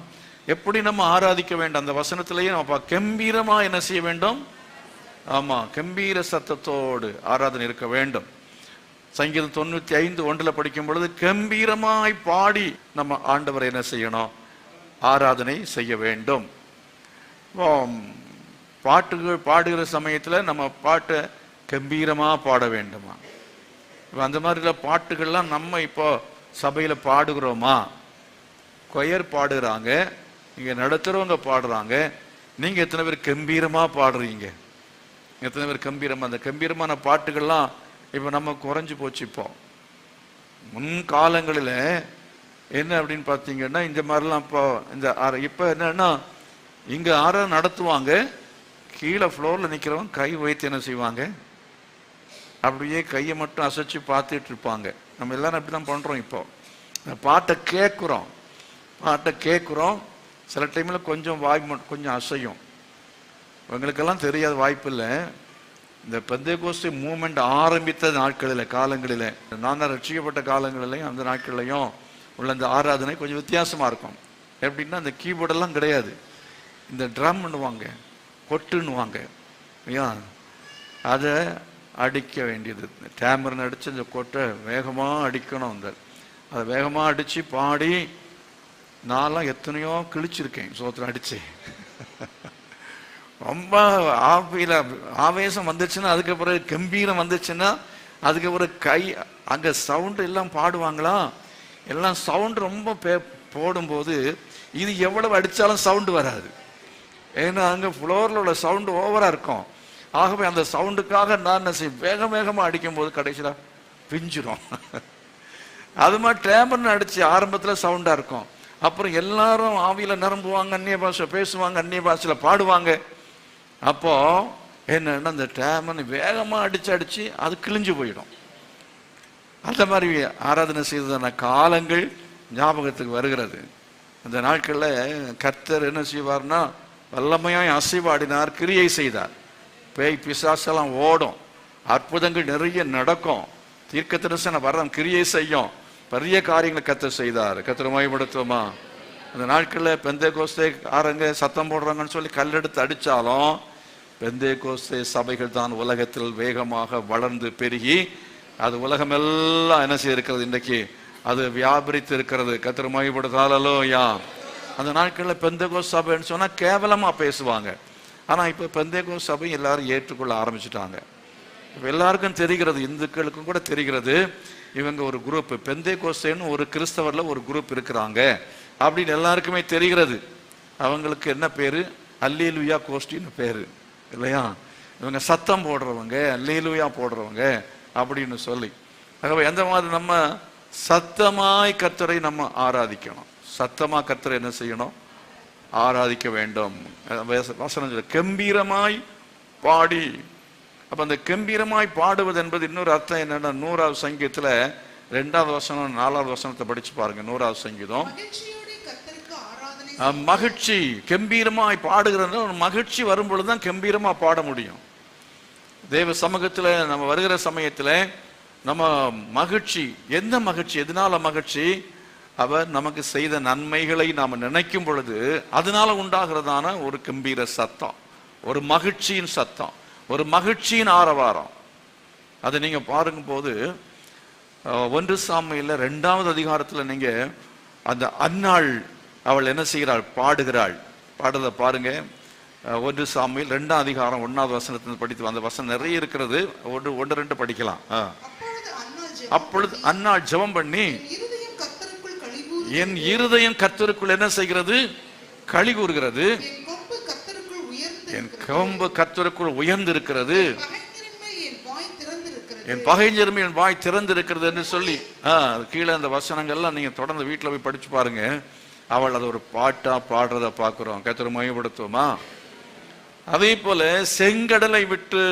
எப்படி நம்ம ஆராதிக்க வேண்டும் அந்த வசனத்திலேயே நம்ம கம்பீரமா என்ன செய்ய வேண்டும்? ஆமா, கம்பீர சத்தத்தோடு ஆராதனை இருக்க வேண்டும். சங்கீதம் 95:1 படிக்கும் பொழுது கம்பீரமாய் பாடி நம்ம ஆண்டவரை என்ன செய்யணும்? ஆராதனை செய்ய வேண்டும். பாட்டுகள் பாடுகிற சமயத்துல நம்ம பாட்டை கம்பீரமா பாட வேண்டுமா? அந்த மாதிரி பாட்டுகள்லாம் நம்ம இப்போ சபையில பாடுகிறோமா? கொயர் பாடுறாங்க, இங்க நடத்துறவங்க பாடுறாங்க, நீங்க எத்தனை பேர் கம்பீரமா பாடுறீங்க? எத்தனை பேர் கம்பீரமா? அந்த கம்பீரமான பாட்டுகள்லாம் இப்ப நம்ம குறைஞ்சு போச்சு. இப்போ முன்காலங்களில் என்ன அப்படின்னு பார்த்தீங்கன்னா, இந்த மாதிரிலாம் இப்போ என்னன்னா, இங்கே ஆராதனை நடத்துவாங்க, கீழே ஃப்ளோரில் நிற்கிறவங்க கை வைத்து என்ன செய்வாங்க, அப்படியே கையை மட்டும் அசைச்சு பார்த்துட்டு இருப்பாங்க. நம்ம எல்லாரும் அப்படி தான் பண்ணுறோம். இப்போ பாட்டை கேட்குறோம், சில டைமில் கொஞ்சம் வாய் கொஞ்சம் அசையும். இவங்களுக்கெல்லாம் தெரியாத வாய்ப்பு இல்லை. இந்த பெந்தேகோஸ்தே மூமெண்ட் ஆரம்பித்த காலங்களில் நான் தான் ரட்சிக்கப்பட்ட காலங்களிலையும் அந்த நாட்கள்லையும் உள்ள இந்த ஆராதனை கொஞ்சம் வித்தியாசமாக இருக்கும். எப்படின்னா, இந்த கீபோர்டெல்லாம் கிடையாது, இந்த ட்ரம்னுவாங்க, கொட்டுன்னுவாங்க, அதை அடிக்க வேண்டியது. டேமர்னு அடித்து இந்த கொட்டை வேகமாக அடிக்கணும். அதை வேகமாக அடித்து பாடி நான்லாம் எத்தனையோ கிழிச்சிருக்கேன் சோத்திரம் அடித்து. ரொம்ப ஆவேசம் வந்துச்சுன்னா, அதுக்கு பிறகு கம்பீரம் வந்துச்சுன்னா, அதுக்கு பிறகு கை அங்கே சவுண்டு எல்லாம் பாடுவாங்களா, எல்லாம் சவுண்டு ரொம்ப போடும்போது இது எவ்வளவு அடித்தாலும் சவுண்டு வராது. ஏன்னா அங்கே ஃப்ளோரில் உள்ள சவுண்டு ஓவராக இருக்கும். ஆகவே அந்த சவுண்டுக்காக நான் என்ன செய்ய வேகமாக அடிக்கும்போது கடைசியில் பிஞ்சிரும். அது மாதிரி டேமர்னு அடித்து ஆரம்பத்தில் சவுண்டாக இருக்கும், அப்புறம் எல்லாரும் ஆவியில் நிரம்புவாங்க, அந்நிய பாஷை பேசுவாங்க, அந்நிய பாஷையில் பாடுவாங்க. அப்போ என்னன்னா, அந்த டேமர்னு வேகமாக அடித்து அது கிழிஞ்சு போயிடும். அந்த மாதிரி ஆராதனை செய்ததான காலங்கள் ஞாபகத்துக்கு வருகிறது. அந்த நாட்களில் கர்த்தர் என்ன செய்வார்னா, வல்லமையாய் அசைவாடினார், கிரியை செய்தார். பேய் பிசாசெல்லாம் ஓடும், அற்புதங்கள் நிறைய நடக்கும், தீர்க்க தரிசன வரம் கிரியை செய்யும், பெரிய காரியங்களை கர்த்தர் செய்தார். கர்த்தரை மகிமைப்படுத்துவோமா? அந்த நாட்களில் பெந்தேகோஸ்தே ஆரங்க சத்தம் போடுறாங்கன்னு சொல்லி கல்லெடுத்து அடித்தாலும், பெந்தேகோஸ்தே சபைகள் தான் உலகத்தில் வேகமாக வளர்ந்து பெருகி அது உலகமெல்லாம் என்ன செய்திருக்கிறது, இன்றைக்கு அது வியாபரித்து இருக்கிறது. கர்த்தரை மகிமைப்படுத்தாலோயா. அந்த நாட்களில் பெந்தேகோஸ்தே சபைன்னு சொன்னால் கேவலமாக பேசுவாங்க. ஆனால் இப்போ பெந்தேகோஸ்தே சபை எல்லாரும் ஏற்றுக்கொள்ள ஆரம்பிச்சுட்டாங்க. இப்போ எல்லாருக்கும் தெரிகிறது, இந்துக்களுக்கும் கூட தெரிகிறது, இவங்க ஒரு குரூப், பெந்தேகோஸ்தேன்னு ஒரு கிறிஸ்தவரில் ஒரு குரூப் இருக்கிறாங்க அப்படின்னு எல்லாருக்குமே தெரிகிறது. அவங்களுக்கு என்ன பேரு, அல்லேலூயா கோஷ்டின்னு பேரு இல்லையா? இவங்க சத்தம் போடுறவங்க, அல்லேலூயா போடுறவங்க அப்படின்னு சொல்லி. ஆகவே எந்த மாதிரி நம்ம சத்தமாய் கர்த்தரை நம்ம ஆராதிக்கணும். சத்தமா கர்த்தரை என்ன செய்யணும், ஆராதிக்க வேண்டும். வசனம் சொல்ல கம்பீரமாய் பாடி. அப்ப அந்த கம்பீரமாய் பாடுவது என்பது இன்னொரு அர்த்தம் என்னன்னா, 100வது சங்கீதத்துல 2வது வசனம் 4வது வசனத்தை படிச்சு பாருங்க. 100வது சங்கீதம். மகிழ்ச்சி, கம்பீரமாய் பாடுகிறது. ஒரு மகிழ்ச்சி வரும் பொழுதுதான் கம்பீரமா பாட முடியும். தேவ சமூகத்துல நம்ம வருகிற சமயத்துல நம்ம மகிழ்ச்சி, எந்த மகிழ்ச்சி, எதனால மகிழ்ச்சி? அவர் நமக்கு செய்த நன்மைகளை நாம் நினைக்கும் பொழுது அதனால உண்டாகிறதான ஒரு கம்பீர சத்தம், ஒரு மகிழ்ச்சியின் சத்தம், ஒரு மகிழ்ச்சியின் ஆரவாரம். அதை நீங்க பாருங்க போது 1 சாமுவேல் 2வது அதிகாரத்துல நீங்க அந்த அன்னாள் அவள் என்ன செய்கிறாள், பாடுகிறாள். பாடுறத பாருங்க. 1 சாமுவேல் 2ஆம் அதிகாரம் 1வது வசனத்திலிருந்து படித்து, அந்த வசனம் நிறைய இருக்கிறது, 1-2 படிக்கலாம். அப்பொழுது அன்னாள் ஜெபம் பண்ணி, என் இருதயம் கர்த்தருக்குள் என்ன செய்கிறது, களி கூறுகிறது, என் கொம்பு கர்த்தருக்குள் உயர்ந்திருக்கிறது, என் பகைஞருமே என் வாய் திறந்திருக்கிறது என்று சொல்லி கீழே அந்த வசனங்கள்லாம் நீங்க தொடர்ந்து வீட்டில் போய் படிச்சு பாருங்க. அவள் அதை ஒரு பாட்டா பாடுறத பார்க்கிறோம். கர்த்தரை மகிமைப்படுத்துவோமா? அதே போல செங்கடலை விட்டு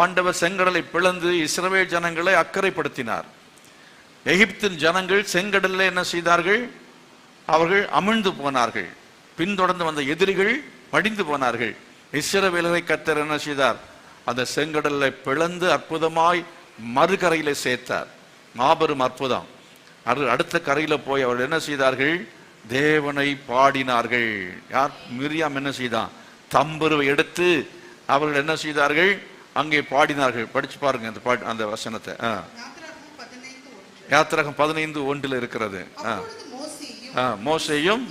ஆண்டவர் செங்கடலை பிளந்து இஸ்ரவேல் ஜனங்களை அக்கறைப்படுத்தினார். எகிப்தின் ஜனங்கள் செங்கடலில் என்ன செய்தார்கள், அவர்கள் அமிழ்ந்து போனார்கள். பின்தொடர்ந்து வந்த எதிரிகள் மடிந்து போனார்கள். இஸ்ரவேலரை கர்த்தர் என்ன செய்தார், அந்த செங்கடலை பிளந்து அற்புதமாய் மறுகரையில சேர்த்தார். மாபெரும் அற்புதம். அடுத்த கரையில போய் அவர்கள் என்ன செய்தார்கள், தேவனை பாடினார்கள். யார், மிரியாம் என்ன செய்தான், தம்புருவை எடுத்து அவர்கள் என்ன செய்தார்கள், அங்கே பாடினார்கள். படிச்சு பாருங்க அந்த பாட்டு, அந்த வசனத்தை. யாத்திராகமம் 15:1 இருக்கிறது. மோசேயும்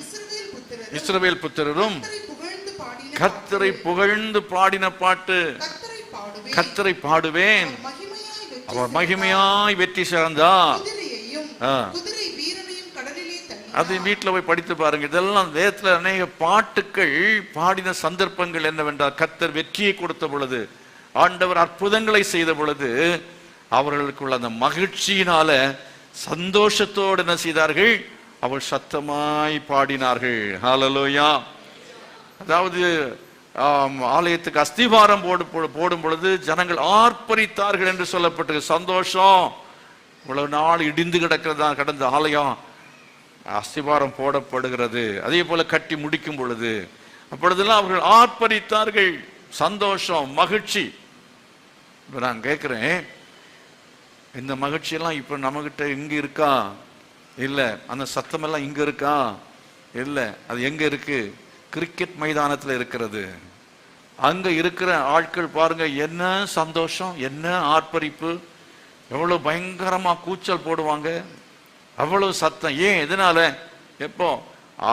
இஸ்ரவேல் புத்திரரும் கர்த்தரை புகழ்ந்து பாடின பாட்டு, கர்த்தரை பாடுவேன், அவர் மகிமையாய் வெற்றி சிறந்தார். அது வீட்டில் போய் படித்து பாருங்க. இதெல்லாம் வேதத்தில் அநேக பாட்டுக்கள் பாடின சந்தர்ப்பங்கள் என்னவென்றால், கர்த்தர் வெற்றியை கொடுத்த பொழுது, ஆண்டவர் அற்புதங்களை செய்த பொழுது, அவர்களுக்குள்ள அந்த மகிழ்ச்சியினால சந்தோஷத்தோடு என்ன செய்தார்கள், அவள் சத்தமாய் பாடினார்கள். ஹல்லேலூயா. அதாவது ஆலயத்துக்கு அஸ்திவாரம் போடும் பொழுது ஜனங்கள் ஆர்ப்பரித்தார்கள் என்று சொல்லப்பட்டது. சந்தோஷம். இவ்வளவு நாள் இடிந்து கடந்த ஆலயம் அஸ்திவாரம் போடப்படுகிறது. அதே போல கட்டி முடிக்கும் பொழுது அப்பொழுதெல்லாம் அவர்கள் ஆர்ப்பரித்தார்கள். சந்தோஷம், மகிழ்ச்சி. இப்ப நான் கேட்கிறேன், இந்த மகிழ்ச்சி எல்லாம் இப்ப நம்மகிட்ட இங்க இருக்கா? இல்ல. அந்த சத்தம் எல்லாம் இங்க இருக்கா? இல்ல. அது எங்க இருக்கு? கிரிக்கெட் மைதானத்துல இருக்கிறது. அங்க இருக்கிற ஆட்கள் பாருங்க, என்ன சந்தோஷம், என்ன ஆர்ப்பரிப்பு, எவ்வளவு பயங்கரமா கூச்சல் போடுவாங்க, அவ்வளவு சத்தம். ஏன்? எதனால? எப்போ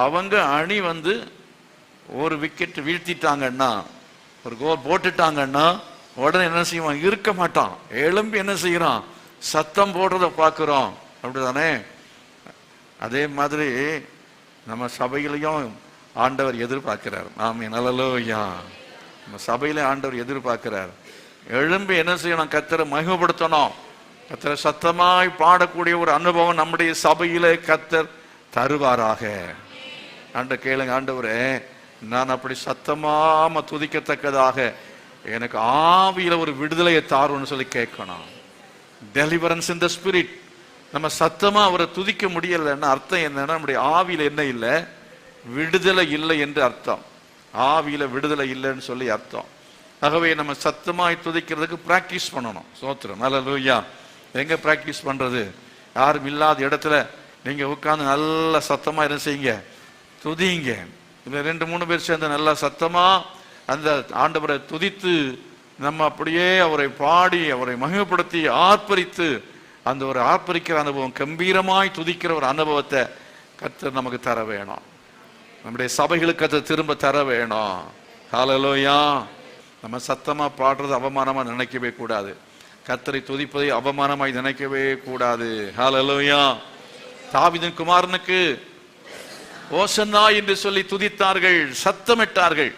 அவங்க அணி ஒரு விக்கெட் வீழ்த்திட்டாங்கன்னா, ஒரு கோல் போட்டுட்டாங்கன்னா உடனே என்ன செய்வான்? இருக்க மாட்டான், எழும்பி என்ன செய்யறான்? சத்தம் போடுறத பார்க்கிறோம். அப்படிதானே? அதே மாதிரி நம்ம சபையிலையும் ஆண்டவர் எதிர்பார்க்கிறார். ஆமென். அல்லேலூயா. நம்ம சபையில ஆண்டவர் எதிர்பார்க்கிறார். எழும்பி என்ன செய்யணும்? கர்த்தரை மகிமைப்படுத்தணும். கர்த்தரை சத்தமாய் பாடக்கூடிய ஒரு அனுபவம் நம்முடைய சபையில கர்த்தர் தருவாராக. கேளுங்க, ஆண்டவரே, நான் அப்படி சத்தமாம துதிக்கத்தக்கதாக எனக்கு ஆவியில ஒரு விடுதலையை தாருன்னு சொல்லி கேட்கணும். டெலிவரன்ஸ் இன் தி ஸ்பிரிட். நம்ம சத்தமா அவரை துதிக்க முடியலன்னா அர்த்தம் என்னன்னா, நம்முடைய ஆவியில என்ன இல்லை? விடுதலை இல்லை என்று அர்த்தம். ஆவியில விடுதலை இல்லைன்னு சொல்லி அர்த்தம். ஆகவே நம்ம சத்தமாய் துதிக்கிறதுக்கு பிராக்டிஸ் பண்ணணும். ஸ்தோத்திரம். அல்லேலூயா. எங்க பிராக்டிஸ் பண்றது? யாரும் இல்லாத இடத்துல நீங்க உட்கார்ந்து நல்ல சத்தமா என்ன செய்யுங்க? துதிங்க. இந்த 2-3 பேர் சேர்ந்து நல்லா சத்தமா அந்த ஆண்டவரை துதித்து நம்ம அப்படியே அவரை பாடி அவரை மகிமைப்படுத்தி ஆர்ப்பரித்து அந்த ஒரு ஆர்ப்பரிக்கிற அனுபவம், கம்பீரமாய் துதிக்கிற ஒரு அனுபவத்தை கர்த்தர் நமக்கு தர வேணும். நம்முடைய சபைகளுக்கு அதை திரும்ப தர வேணும். ஹல்லேலூயா. நம்ம சத்தமா பாடுறது அவமானமா நினைக்கவே கூடாது. கர்த்தரை துதிப்பதை அவமானமாய் நினைக்கவே கூடாது. ஹல்லேலூயா. தாவீதின் குமாரனுக்கு ஓசன்னா என்று சொல்லி துதித்தார்கள், சத்தமிட்டார்கள்.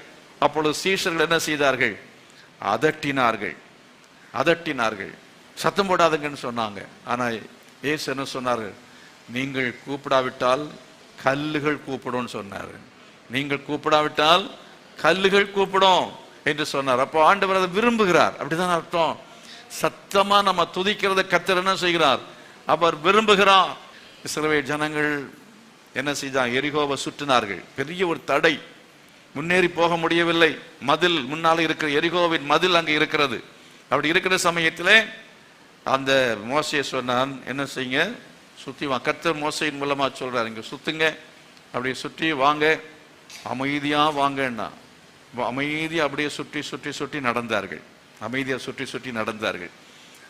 அப்பொழுது சீஷர்கள் என்ன செய்தார்கள்? அதட்டினார்கள். சத்தம் போடாதுங்கன்னு சொன்னாங்க. ஆனா இயேசு என்ன சொன்னார்கள்? நீங்கள் கூப்பிடாவிட்டால் கல்லுகள் கூப்பிடும் சொன்னார். நீங்கள் கூப்பிடாவிட்டால் கல்லுகள் கூப்பிடும் என்று சொன்னார். அப்போ ஆண்டவர் அதை விரும்புகிறார். அப்படிதான் அர்த்தம். சத்தமா நம்ம துதிக்கிறத கர்த்தர் என்ன செய்கிறார்? அவர் விரும்புகிறார். இஸ்ரவேல் ஜனங்கள் என்ன செய்தாங்க? எரிகோவை சுற்றினார்கள். பெரிய ஒரு தடை, முன்னேறி போக முடியவில்லை. மதில் முன்னால இருக்கிற எரிகோவின் மதில் அங்கே இருக்கிறது. அப்படி இருக்கிற சமயத்திலே அந்த மோசையை சொன்னான், என்ன செய்யுங்க? சுத்தி வா. கர்த்தர் மோசையின் மூலமா சொல்றாரு, இங்க சுத்துங்க, அப்படி சுற்றி வாங்க, அமைதியா வாங்கன்னா அமைதியா அப்படியே சுற்றி நடந்தார்கள். அமைதியா சுற்றி நடந்தார்கள்.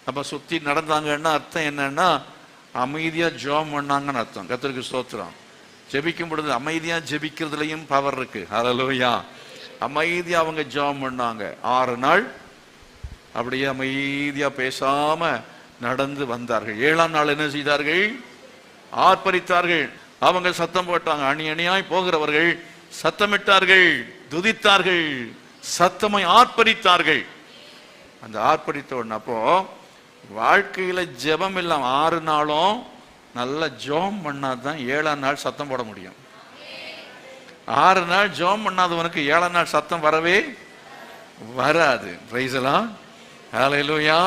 அப்ப சுத்தி நடந்தாங்கன்னா அர்த்தம் என்னன்னா, அமைதியா ஜெபம் பண்ணாங்கன்னு அர்த்தம். கர்த்தருக்கு ஸ்தோத்திரம். ஜெபிக்கும் பொழுது அமைதியா ஜெபிக்கிறதுலயும் பவர் இருக்கு. ஹல்லேலூயா. அமைதியா அவங்க ஜெபம் பண்ணாங்க. 6 நாள் அப்படியே அமைதியா பேசாம நடந்து வந்தார்கள். 7ஆம் நாள் என்ன செய்தார்கள்? ஆர்ப்பரித்தார்கள். அவங்க சத்தம் போட்டாங்க. அணி அணியாய் போகிறவர்கள் சத்தமிட்டார்கள், துதித்தார்கள், சத்தமாய் ஆர்ப்பரித்தார்கள். அந்த ஆர்ப்பரித்த உடனே அப்போ வாழ்க்கையில ஜெபம் இல்லாம 6 நாளும் நல்ல ஜெபம் பண்ணாதான் 7ஆம் நாள் சத்தம் போட முடியும். 6 நாள் ஜெபம் பண்ணாதவனுக்கு 7ஆம் நாள் சத்தம் வரவே வராது. பிரைஸ் எல்லாம். ஹல்லேலூயா.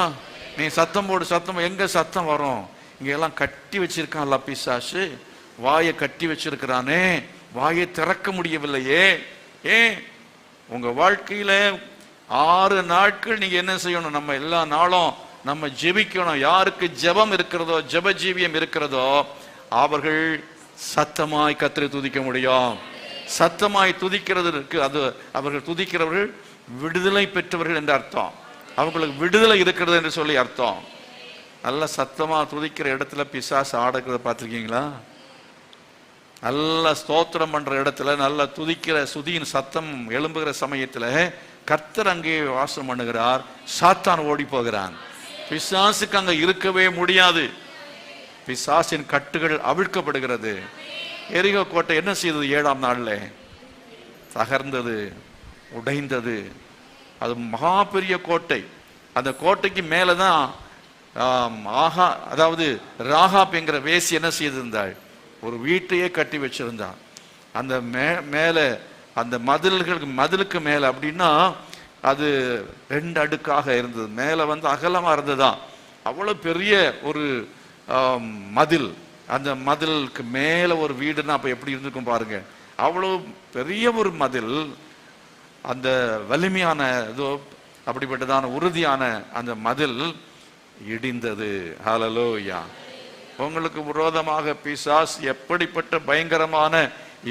நீ சத்தம் போடு. சத்தம் எங்க சத்தம் வரும்? இங்க எல்லாம் கட்டி வச்சிருக்கான்ல பிசாசு, வாயை கட்டி வச்சிருக்கிறானே, வாயை திறக்க முடியவில்லையே. ஏன்? உங்க வாழ்க்கையில 6 நாட்கள் நீங்க என்ன செய்யணும்? நம்ம எல்லா நாளும் நம்ம ஜெபிக்கணும். யாருக்கு ஜெபம் இருக்கிறதோ, ஜெப ஜீவியம் இருக்கிறதோ, அவர்கள் சத்தமாய் கர்த்தரை துதிக்க முடியும். சத்தமாய் துதிக்கிறதுக்கு அது அவர்கள் துதிக்கிறவர்கள் விடுதலை பெற்றவர்கள் என்று அர்த்தம். அவங்களுக்கு விடுதலை இருக்கிறது என்று சொல்லி அர்த்தம். நல்ல சத்தமா துதிக்கிற இடத்துல பிசாசு ஆடுகிறத பார்த்திருக்கீங்களா? நல்ல ஸ்தோத்திரம் பண்ற இடத்துல, நல்ல துதிக்கிற சுதியின் சத்தம் எழும்புகிற சமயத்துல கர்த்தர் அங்கே வாசம் பண்ணுகிறார். சாத்தான் ஓடி போகிறான். பிசாசுக்கு அங்க இருக்கவே முடியாது. பிசாசின் கட்டுகள் அவிழ்க்கப்படுகிறது. எரிகோ கோட்டை என்ன செய்தது? 7ஆம் நாள்ல தகர்ந்தது, உடைந்தது. அது மகா பெரிய கோட்டை. அந்த கோட்டைக்கு மேலதான் அதாவது ராகாப் என்கிற வேசி என்ன செய்திருந்தாள்? ஒரு வீட்டையே கட்டி வச்சிருந்தான். அந்த மேலே அந்த மதிலுக்கு மேலே அப்படின்னா அது 2 அடுக்காக இருந்தது. மேலே வந்து அகலமாக இருந்ததுதான். அவ்வளோ பெரிய ஒரு மதில். அந்த மதிலுக்கு மேலே ஒரு வீடுன்னா அப்போ எப்படி இருந்திருக்கும் பாருங்க. அவ்வளோ பெரிய ஒரு மதில், அந்த வலிமையான ஏதோ அப்படிப்பட்டதான உறுதியான அந்த மதில் இடிந்தது. ஹல்லேலூயா. உங்களுக்கு விரோதமாக பிசாசு எப்படிப்பட்ட பயங்கரமான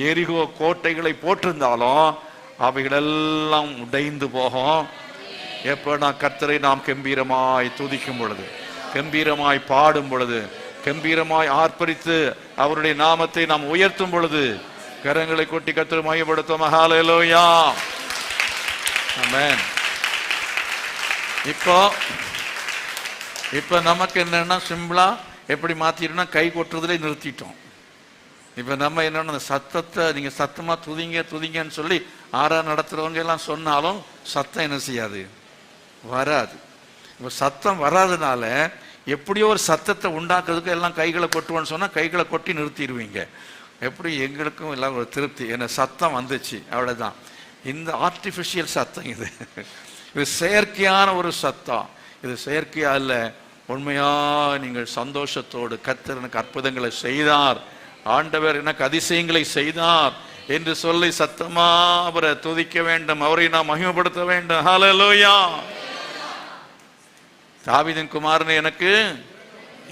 எரிகோ கோட்டைகளை போட்டிருந்தாலும் அவைகளெல்லாம் உடைந்து போகும். எப்ப நான் கர்த்தரை நாம் கம்பீரமாய் துதிக்கும் பொழுது, கம்பீரமாய் பாடும் பொழுது, கம்பீரமாய் ஆர்ப்பரித்து அவருடைய நாமத்தை நாம் உயர்த்தும் பொழுது, கரங்களை கொட்டி கர்த்தரை மையப்படுத்தும். ஹல்லேலூயா. ஆமென். இப்போ நமக்கு என்னன்னா சிம்பிளா எப்படி மாத்திட்டோம்னா கை கொட்டுறதுல நிறுத்திட்டோம். இப்போ நம்ம என்னன்னா சத்தத்தை நீங்க சத்தமா துதிங்கன்னு சொல்லி நடத்துறவங்க எல்லாம் சொன்னாலும் சத்தம் என்ன செய்யாது, வராது. இப்போ சத்தம் வராதனால எப்படியோ ஒரு சத்தத்தை உண்டாக்குறதுக்கு எல்லாம் கைகளை கொட்டுவோன்னு சொன்னா கைகளை கொட்டி நிறுத்திடுவீங்க. எப்படி எங்களுக்கும் எல்லாம் ஒரு திருப்தி, என்ன சத்தம் வந்துச்சு அவ்வளவுதான். இந்த ஆர்டிஃபிஷியல் சத்தம் இது செயற்கையான ஒரு சத்தம். இது செயற்கையா இல்லை, உண்மையா நீங்கள் சந்தோஷத்தோடு கர்த்தர் எனக்கு அற்புதங்களை செய்தார், ஆண்டவர் எனக்கு அதிசயங்களை செய்தார் என்று சொல்லி சத்தமா அவரை துதிக்க வேண்டும், அவரை நாம் மகிமைப்படுத்த வேண்டும். ஹல்லேலூயா. தாவீதின் குமாரன் எனக்கு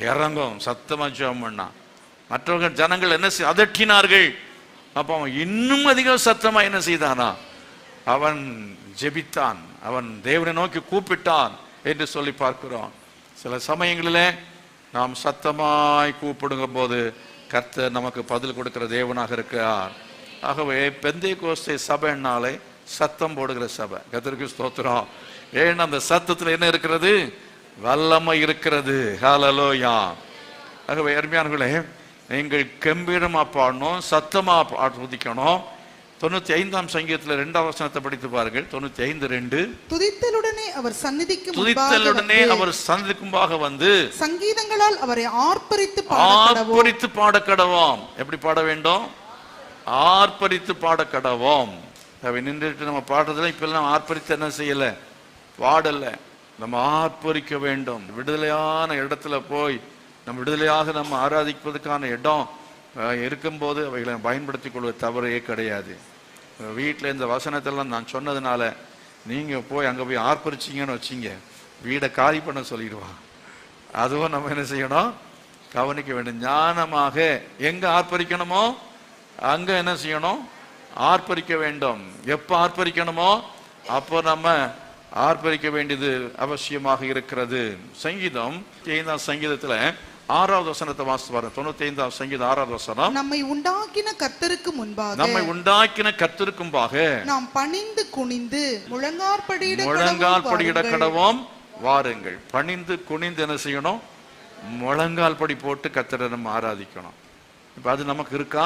இறங்கும் சத்தமா ஜெபம் பண்ணா. மற்றவர்கள் ஜனங்கள் என்ன அதட்டினார்கள். அப்போ அவன் இன்னும் அதிக சத்தமா என்ன செய்தானா, அவன் ஜெபித்தான், அவன் தேவனை நோக்கி கூப்பிட்டான் என்று சொல்லி பார்க்கிறோம். சில சமயங்களிலே நாம் சத்தமாய் கூப்பிடுங்க போது கர்த்தர் நமக்கு பதில் கொடுக்கிற தேவனாக இருக்கிறார். ஆகவே பெந்தேகோஸ்தே சபைனாலே சத்தம் போடுகிற சபை. கர்த்தருக்கு ஸ்தோத்திரம். ஏன்னா அந்த சத்தத்தில் என்ன இருக்கிறது, வல்லமை இருக்கிறது. ஹல்லேலூயா. ஆகவே அருமையானவர்களே, நீங்கள் கம்பீரமா பாடணும், சத்தமா துதிக்கணும். 95ஆம் சங்கீதத்தில் 2ஆம் வசனத்தை படித்து பாருங்கள். 95:2. துதித்தலுடனே அவர் சந்நிதிக்கும்பாக வந்து சங்கீதங்களால் அவரை ஆர்ப்பரித்து பாட கடவோம். எப்படி பாட வேண்டும், ஆர்ப்பரித்து பாட கடவோம். நின்றுட்டு நம்ம பாடுறதுல இப்ப எல்லாம் ஆர்ப்பரித்து என்ன செய்யல, பாடல. நம்ம ஆர்ப்பரிக்க வேண்டும். விடுதலையான இடத்துல போய் நம்ம விடுதலையாக நம்ம ஆராதிப்பதற்கான இடம் இருக்கும்போது அவைகளை பயன்படுத்திக் கொள்வது தவறே கிடையாது. வீட்டில் இந்த வசனத்தெல்லாம் நான் சொன்னதுனால நீங்கள் போய் அங்கே போய் ஆர்ப்பரிச்சிங்கன்னு வச்சிங்க, வீடை காலி பண்ண சொல்லிடுவான். அதுவும் நம்ம என்ன செய்யணும், கவனிக்க வேண்டும். ஞானமாக எங்கே ஆர்ப்பரிக்கணுமோ அங்கே என்ன செய்யணும், ஆர்ப்பரிக்க வேண்டும். எப்போ ஆர்ப்பரிக்கணுமோ அப்போ நம்ம ஆர்ப்பரிக்க வேண்டியது அவசியமாக இருக்கிறது. சங்கீதம் 5ஆம் சங்கீதத்தில் 6வது வசனத்தை வாசித்து பாருங்க. 95ஆம் சங்கீதம் 6வது வசனம். நம்மை உண்டாக்கின கர்த்தருக்கு முன்பாக நாம் பணிந்து குனிந்து முழங்காற்படியிட கடவோம் வாருங்கள். பணிந்து குனிந்து என்ன செய்யணும், முழங்கால் படி போட்டு கர்த்தரை நம்ம ஆராதிக்கணும். இப்ப அது நமக்கு இருக்கா?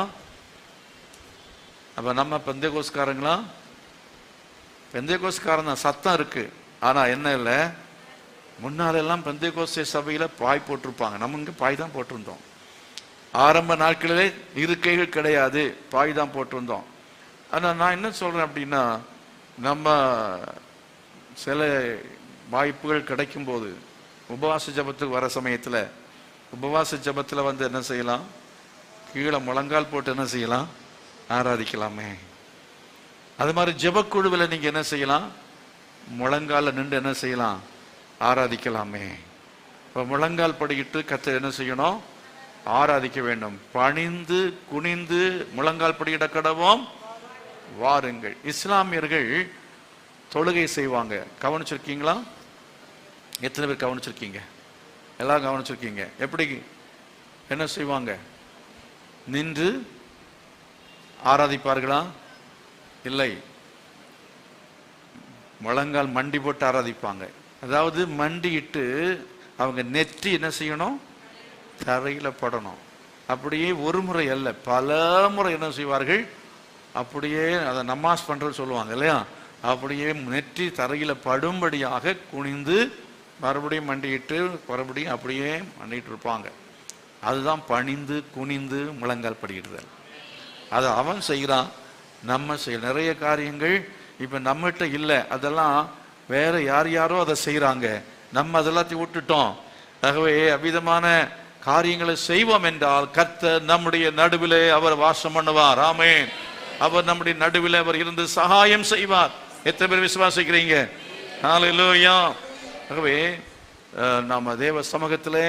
அப்ப நம்ம பெந்தேகோஸ்காரங்களா? பெந்தேகோஸ்காரன் தான், சத்தம் இருக்கு. ஆனா என்ன இல்லை, முன்னாலெல்லாம் பெந்தேகோஸ்தே சபையில பாய் போட்டிருப்பாங்க. நம்ம இங்க பாய் தான் போட்டிருந்தோம். ஆரம்ப நாட்களிலே இருக்கைகள் கிடையாது, பாய் தான் போட்டிருந்தோம். ஆனா நான் என்ன சொல்றேன் அப்படின்னா, நம்ம சில வாய்ப்புகள் கிடைக்கும் போது உபவாச ஜபத்துக்கு வர சமயத்துல உபவாச ஜபத்துல வந்து என்ன செய்யலாம், கீழே முழங்கால் போட்டு என்ன செய்யலாம், ஆராதிக்கலாமே. அது மாதிரி ஜபக்குழுவில் நீங்க என்ன செய்யலாம், முழங்கால நின்று என்ன செய்யலாம், ஆராதிக்கலாமே. இப்போ முழங்கால் படிக்கிட்டு கர்த்தர் என்ன செய்யணும், ஆராதிக்க வேண்டும். பணிந்து குனிந்து முழங்கால் படியிட கடவோம் வாருங்கள். இஸ்லாமியர்கள் தொழுகை செய்வாங்க. கவனிச்சிருக்கீங்களா? எத்தனை பேர் கவனிச்சிருக்கீங்க? எல்லாம் கவனிச்சிருக்கீங்க. எப்படி என்ன செய்வாங்க, நின்று ஆராதிப்பார்களா? இல்லை, முழங்கால் மண்டி போட்டு ஆராதிப்பாங்க. அதாவது மண்டிட்டு அவங்க நெற்றி என்ன செய்யணும், தரையில படணும். அப்படியே ஒரு முறை அல்ல, பல முறை என்ன செய்வார்கள், அப்படியே அதை நமாஸ் பண்றது சொல்லுவாங்க இல்லையா, அப்படியே நெற்றி தரையில படும்படியாக குனிந்து மறுபடியும் மண்டிட்டு மறுபடியும் அப்படியே மண்டிட்டு இருப்பாங்க. அதுதான் பணிந்து குனிந்து முழங்கால் படியிடுதல். அது அவன் செய்கிறான், நம்ம செய்ய. நிறைய காரியங்கள் இப்போ நம்மகிட்ட இல்லை, அதெல்லாம் வேற யாரோ அதை செய்கிறாங்க, நம்ம அதெல்லாத்தையும் விட்டுட்டோம். ஆகவே அவ்விதமான காரியங்களை செய்வோம் என்றால் கர்த்தர் நம்முடைய நடுவிலே அவர் வாசம் பண்ணுவார். ஆமென். அவர் நம்முடைய நடுவில் அவர் இருந்து சகாயம் செய்வார். எத்தனை பேர் விசுவாசிக்கிறீங்க? ஹல்லேலூயா. ஆகவே நாம தேவ சமூகத்திலே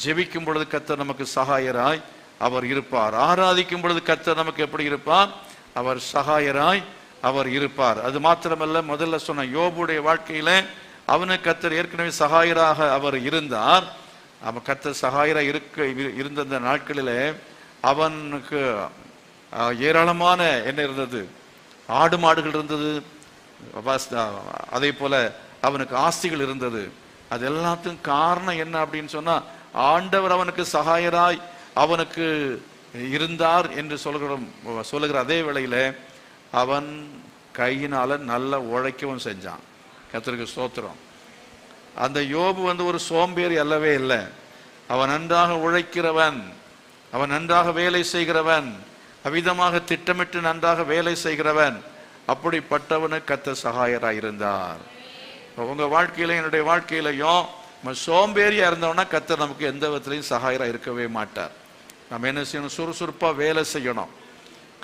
ஜெபிக்கும் பொழுது கர்த்தர் நமக்கு சகாயராய் அவர் இருப்பார். ஆராதிக்கும் பொழுது கர்த்தர் நமக்கு எப்படி இருப்பார்? அவர் சகாயராய் அவர் இருப்பார். அது மாத்திரமல்ல, முதல்ல சொன்ன யோபுடைய வாழ்க்கையில அவனுக்கு கர்த்தர் ஏற்கனவே சகாயராக அவர் இருந்தார். அவன் கர்த்தர் சகாயராக இருந்த அந்த நாட்களிலே அவனுக்கு ஏராளமான என்ன இருந்தது? ஆடு மாடுகள் இருந்தது, அதே போல அவனுக்கு ஆஸ்திகள் இருந்தது. அது எல்லாத்துக்கும் காரணம் என்ன அப்படின்னு சொன்னா, ஆண்டவர் அவனுக்கு சகாயராய் அவனுக்கு இருந்தார் என்று சொல்லுகிற அதே வேளையில அவன் கையினால நல்ல உழைக்கவும் செஞ்சான். கர்த்தருக்கு ஸ்தோத்திரம். அந்த யோபு ஒரு சோம்பேறி அல்லவே இல்லை. அவன் நன்றாக உழைக்கிறவன், அவன் நன்றாக வேலை செய்கிறவன், அவ்விதமாக திட்டமிட்டு நன்றாக வேலை செய்கிறவன். அப்படிப்பட்டவனுக்கு கர்த்தர் சகாயராய் இருந்தார். உங்க வாழ்க்கையில என்னுடைய வாழ்க்கையிலையும் சோம்பேறியா இருந்தவனா கர்த்தர் நமக்கு எந்த விதத்திலையும் சகாயரா இருக்கவே மாட்டார். நம்ம என்ன செய்யணும்? சுறுசுறுப்பா வேலை செய்யணும்,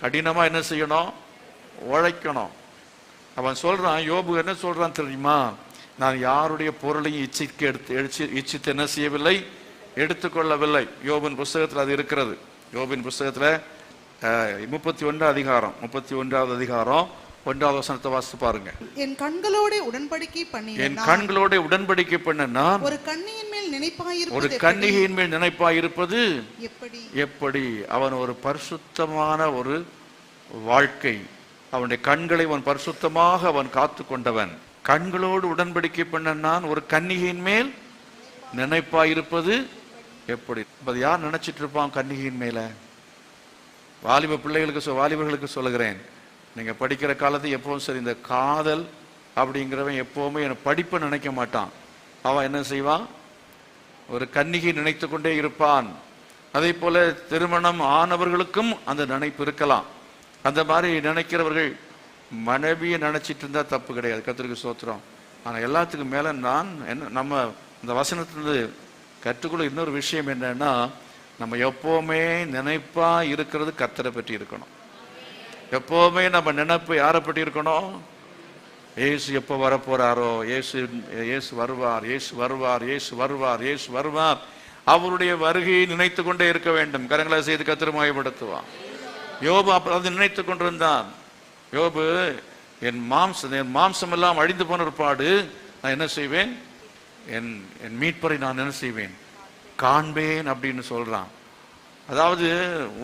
கடினமா என்ன செய்யணும்? உழைக்கணும். அவன் சொல்றான், யோபு என்ன சொல்றான் தெரியுமா? நான் யாருடைய பொருளையும் இச்சித்து என்ன செய்யவில்லை, எடுத்துக்கொள்ளவில்லை. யோபின் புஸ்தகத்தில் அது இருக்கிறது. யோபின் புஸ்தகத்துல 31 அதிகாரம் 31வது அதிகாரம் 1வது வசனத்தை வாசித்து பாருங்க. என் கண்களோட உடன்படிக்கை பண்ண நான் ஒரு கன்னிகையின் மேல் நினைப்பாயிருப்பது எப்படி? அவன் ஒரு பரிசுத்தமான ஒரு வாழ்க்கை, அவனுடைய கண்களை அவன் பரிசுத்தமாக அவன் காத்து கொண்டவன். கண்களோடு உடன்படிக்கை பண்ண நான் ஒரு கன்னிகையின் மேல் நினைப்பாயிருப்பது எப்படி? அது யார் நினைச்சிட்டு இருப்பான் கன்னிகையின் மேல? வாலிபர்களுக்கு சொல்லுகிறேன், நீங்க படிக்கிற காலத்து எப்பவும் சரி, இந்த காதல் அப்படிங்கிறவன் எப்பவுமே படிப்பை நினைக்க மாட்டான். அவன் என்ன செய்வான்? ஒரு கன்னிகை நினைத்து கொண்டே இருப்பான். அதே போல திருமணம் ஆனவர்களுக்கும் அந்த நினைப்பு இருக்கலாம். அந்த மாதிரி நினைக்கிறவர்கள் மனைவியை நினைச்சிட்டு இருந்தா தப்பு கிடையாது, கர்த்தருக்கு ஸ்தோத்திரம். ஆனா எல்லாத்துக்கும் மேல நம்ம இந்த வசனத்திலிருந்து கற்றுக்கொள்ள இன்னொரு விஷயம் என்னன்னா, நம்ம எப்பவுமே நினைப்பா இருக்கிறது கர்த்தரை பற்றி இருக்கணும். எப்பவுமே நம்ம நினைப்பு யாரை பற்றி இருக்கணும்? இயேசு எப்போ வரப்போறாரோ, இயேசு வருவார், அவருடைய வருகையை நினைத்து கொண்டே இருக்க வேண்டும். கரங்களை செய்து கர்த்தரை மகிமைப்படுத்துவான். யோபு அதை நினைத்து கொண்டிருந்தான். யோபு, என் மாம்சம் எல்லாம் அழிந்து போன பாடு நான் என்ன செய்வேன்? என் மீட்பரை நான் என்ன செய்வேன்? காண்பேன் அப்படின்னு சொல்றான். அதாவது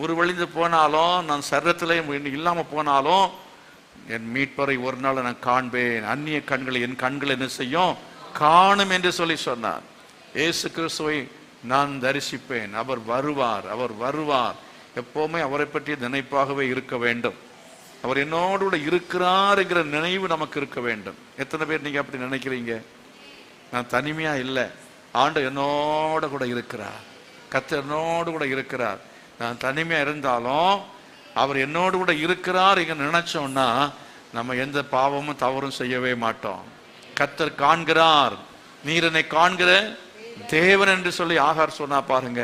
ஒரு வழிந்து போனாலும், நான் சரீரத்திலே இல்லாம போனாலும் என் மீட்பரை ஒரு நாள் நான் காண்பேன். அந்நிய கண்களை என் கண்கள் என்ன செய்யும்? காணும் என்று சொல்லி சொன்னார். இயேசு கிறிஸ்துவை நான் தரிசிப்பேன். அவர் வருவார். எப்பவுமே அவரை பற்றிய நினைப்பாகவே இருக்க வேண்டும். அவர் என்னோடு கூட இருக்கிறார் என்கிற நினைவு நமக்கு இருக்க வேண்டும். எத்தனை பேர் நீங்க அப்படி நினைக்கிறீங்க? நான் தனிமையா இல்லை, ஆண்டவர் என்னோட கூட இருக்கிறார், கர்த்தர் என்னோடு கூட இருக்கிறார். நான் தனிமையா இருந்தாலும் அவர் என்னோடு கூட இருக்கிறார் எங்க நினைச்சோம்னா நம்ம எந்த பாவமும் தவறும் செய்யவே மாட்டோம். கர்த்தர் காண்கிறார், நீர் என்னை காண்கிற தேவன் என்று சொல்லி ஆகார் சொன்னா பாருங்க.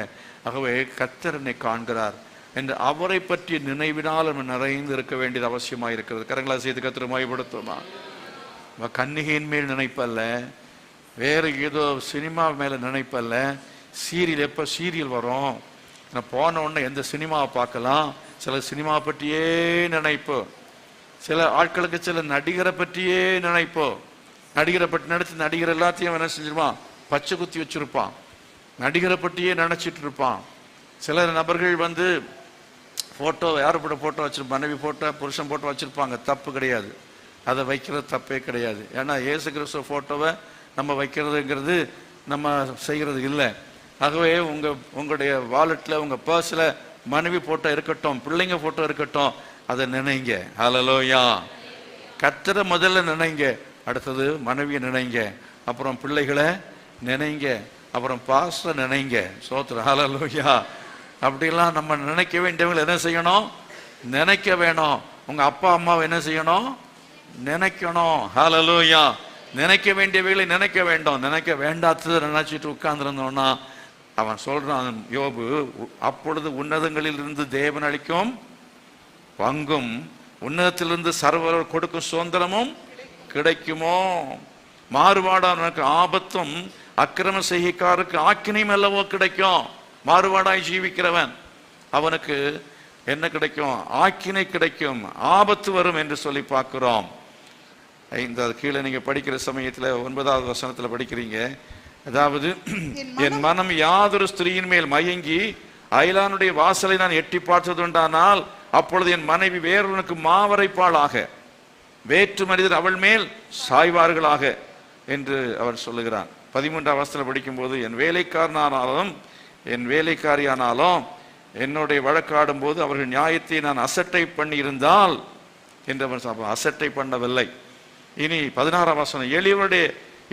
ஆகவே கர்த்தர் என்னை காண்கிறார் என்று அவரை பற்றிய நினைவினால் நம்ம நிறைந்து இருக்க வேண்டியது அவசியமா இருக்கிறது. கரங்களா செய்து கர்த்தரை மகிமைப்படுத்துமா? கன்னிகையின் மேல் நினைப்பல்ல, வேற ஏதோ சினிமா மேல நினைப்பல்ல. சீரியல் எப்போ சீரியல் வரும், நான் போன உடனே எந்த சினிமாவை பார்க்கலாம், சில சினிமா பற்றியே நினைப்போ. சில ஆட்களுக்கு சில நடிகரை பற்றியே நினைப்போ. நடிகரை பற்றி நினைச்சு நடிகர் எல்லாத்தையும் என்ன செஞ்சிருப்பான்? பச்சை குத்தி வச்சிருப்பான். நடிகரை பற்றியே நினைச்சிட்டு இருப்பான். சில நபர்கள் போட்டோ, யாரு போட்டோ வச்சிருப்பான், மனைவி போட்டோ, புருஷன் போட்டோ வச்சிருப்பாங்க. தப்பு கிடையாது, அதை வைக்கிறது தப்பே கிடையாது. ஏன்னா இயேசு கிறிஸ்துவ போட்டோவை நம்ம வைக்கிறதுங்கிறது நம்ம செய்கிறது இல்லை. ஆகவே உங்களுடைய வாலெட்ல, உங்க பர்ஸ்ல மனைவி போட்டோ இருக்கட்டும், பிள்ளைங்க போட்டோ இருக்கட்டும், அதை நினைங்க. ஹல்லேலூயா. கர்த்தரை முதல்ல நினைங்க, அடுத்தது மனைவியை நினைங்க, அப்புறம் பிள்ளைகளை நினைங்க. அப்புறம் பாஸ்டர் நினைங்க. சோத்திரம், ஹல்லேலூயா. அப்படிலாம் நம்ம நினைக்க வேண்டியவங்களை என்ன செய்யணும்? நினைக்க வேணும். உங்க அப்பா அம்மாவை என்ன செய்யணும்? நினைக்கணும். ஹல்லேலூயா. நினைக்க வேண்டியவைகளை நினைக்க வேண்டும். நினைக்க வேண்டாத்ததை நினைச்சிட்டு உட்கார்ந்துருந்தோம்னா அவன் சொல்றான் யோபு, அப்பொழுது உன்னதங்களில் இருந்து தேவன் அளிக்கும் பங்கும் உன்னதத்திலிருந்து சர்வர் கொடுக்கும் சுதந்திரமும் கிடைக்குமோ? மாறுபாடானவனுக்கு ஆபத்தும் அக்கிரம செய்கைக்காரருக்கு ஆக்கினையும் அல்லவோ கிடைக்கும். மாறுபாடாய் ஜீவிக்கிறவன் அவனுக்கு என்ன கிடைக்கும்? ஆக்கினை கிடைக்கும், ஆபத்து வரும் என்று சொல்லி பார்க்கிறோம். இந்த கீழே நீங்க படிக்கிற சமயத்துல 9வது வசனத்துல படிக்கிறீங்க. அதாவது, என் மனம் யாதொரு ஸ்திரீயின் மேல் மயங்கி அயலானுடைய வாசலை நான் எட்டி பார்த்தது உண்டானால் அப்பொழுது என் மனைவி வேறொருவனுக்கு மாவரைப்பாளாக, வேற்று மனிதர் அவள் மேல் சாய்வார்களாக என்று அவர் சொல்லுகிறார். 13ஆம் வசனத்தில் படிக்கும்போது, என் வேலைக்காரனானாலும் என் வேலைக்காரியானாலும் என்னுடைய வழக்காடும் போது அவர்கள் நியாயத்தை நான் அசட்டை பண்ணி இருந்தால் என்று அவர் அசட்டை பண்ணவில்லை. இனி 16ஆம் வசனம்,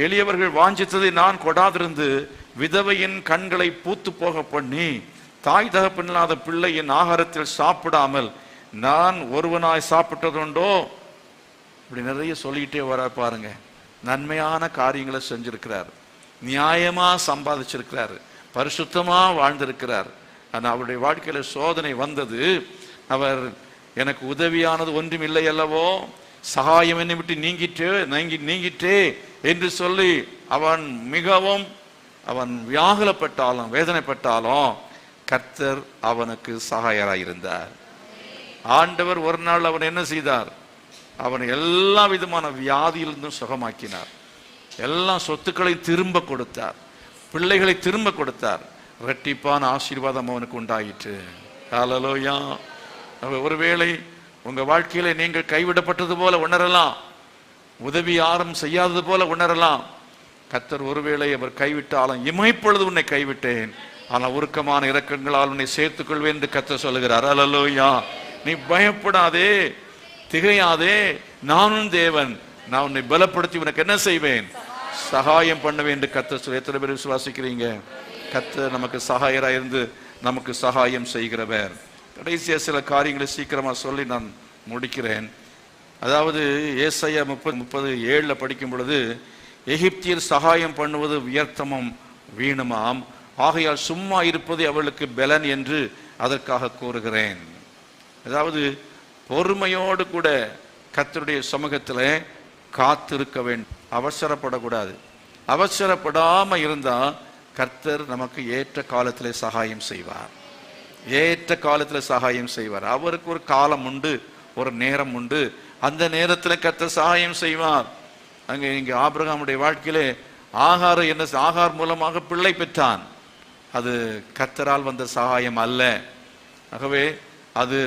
எளியவர்கள் வாஞ்சித்ததை நான் கொடாதிருந்து விதவையின் கண்களை பூத்து போக பண்ணி தாய் தகப்பனில்லாத பிள்ளை என் ஆகாரத்தில் சாப்பிடாமல் நான் ஒருவனாய் சாப்பிட்டதுண்டோ? இப்படி நிறைய சொல்லிக்கிட்டே வர பாருங்க. நன்மையான காரியங்களை செஞ்சிருக்கிறார், நியாயமா சம்பாதிச்சிருக்கிறார், பரிசுத்தமா வாழ்ந்திருக்கிறார். ஆனால் அவருடைய வாழ்க்கையில சோதனை வந்தது. அவர் எனக்கு உதவியானது ஒன்றும் இல்லை அல்லவோ, சகாயம் என்னை விட்டு நீங்கிட்டே என்று சொல்லி அவன் மிகவும் வியாகுலப்பட்டாலும் வேதனைப்பட்டாலும் கர்த்தர் அவனுக்கு சகாயராயிருந்தார். ஆண்டவர் ஒரு நாள் அவன் என்ன செய்தார்? அவன் எல்லா விதமான வியாதியிலிருந்தும் சுகமாக்கினார். எல்லா சொத்துக்களையும் திரும்ப கொடுத்தார், பிள்ளைகளை திரும்ப கொடுத்தார். இரட்டிப்பான ஆசீர்வாதம் அவனுக்கு உண்டாயிற்று. ஹல்லேலூயா. ஒருவேளை உங்க வாழ்க்கையில நீங்கள் கைவிடப்பட்டது போல உணரலாம், உதவி யாரும் செய்யாதது போல உணரலாம். கர்த்தர் ஒருவேளை அவர் கைவிட்டாலும், இமைப்பொழுது உன்னை கைவிட்டேன், ஆனால் உருக்கமான இரக்கங்களால் உன்னை சேர்த்துக் கொள்வேன் என்று கர்த்தர் சொல்லுகிறார். ஹல்லேலூயா. நீ பயப்படாதே, திகையாதே, நானும் தேவன், நான் உன்னை பலப்படுத்தி உனக்கு என்ன செய்வேன்? சகாயம் பண்ணுவேன் என்று கர்த்தர் சொல்லி. எத்தனை பேர் விசுவாசிக்கிறீங்க? கர்த்தர் நமக்கு சகாயராக இருந்து நமக்கு சகாயம் செய்கிறவர். கடைசியா சில காரியங்களை சீக்கிரமா சொல்லி நான் முடிக்கிறேன். அதாவது ஏசாயா 30:7 படிக்கும் பொழுது, எகிப்தியர் சகாயம் பண்ணுவது வியர்த்தமும் வீணுமாம், ஆகையால் சும்மா இருப்பது அவளுக்கு பலன் என்று அதற்காக கூறுகிறேன். அதாவது பொறுமையோடு கூட கர்த்தருடைய சமூகத்தில் காத்திருக்க வேண்டும், அவசரப்படக்கூடாது. அவசரப்படாம இருந்தா கர்த்தர் நமக்கு ஏற்ற காலத்திலே சகாயம் செய்வார், ஏற்ற காலத்தில் சகாயம் செய்வார். அவருக்கு ஒரு காலம் உண்டு, ஒரு நேரம் உண்டு, அந்த நேரத்தில் கர்த்தர் சகாயம் செய்வார். இங்கே ஆபிரகாமுடைய வாழ்க்கையிலே ஆகார் மூலமாக பிள்ளை பெற்றான். அது கர்த்தரால் வந்த சகாயம் அல்ல. ஆகவே அது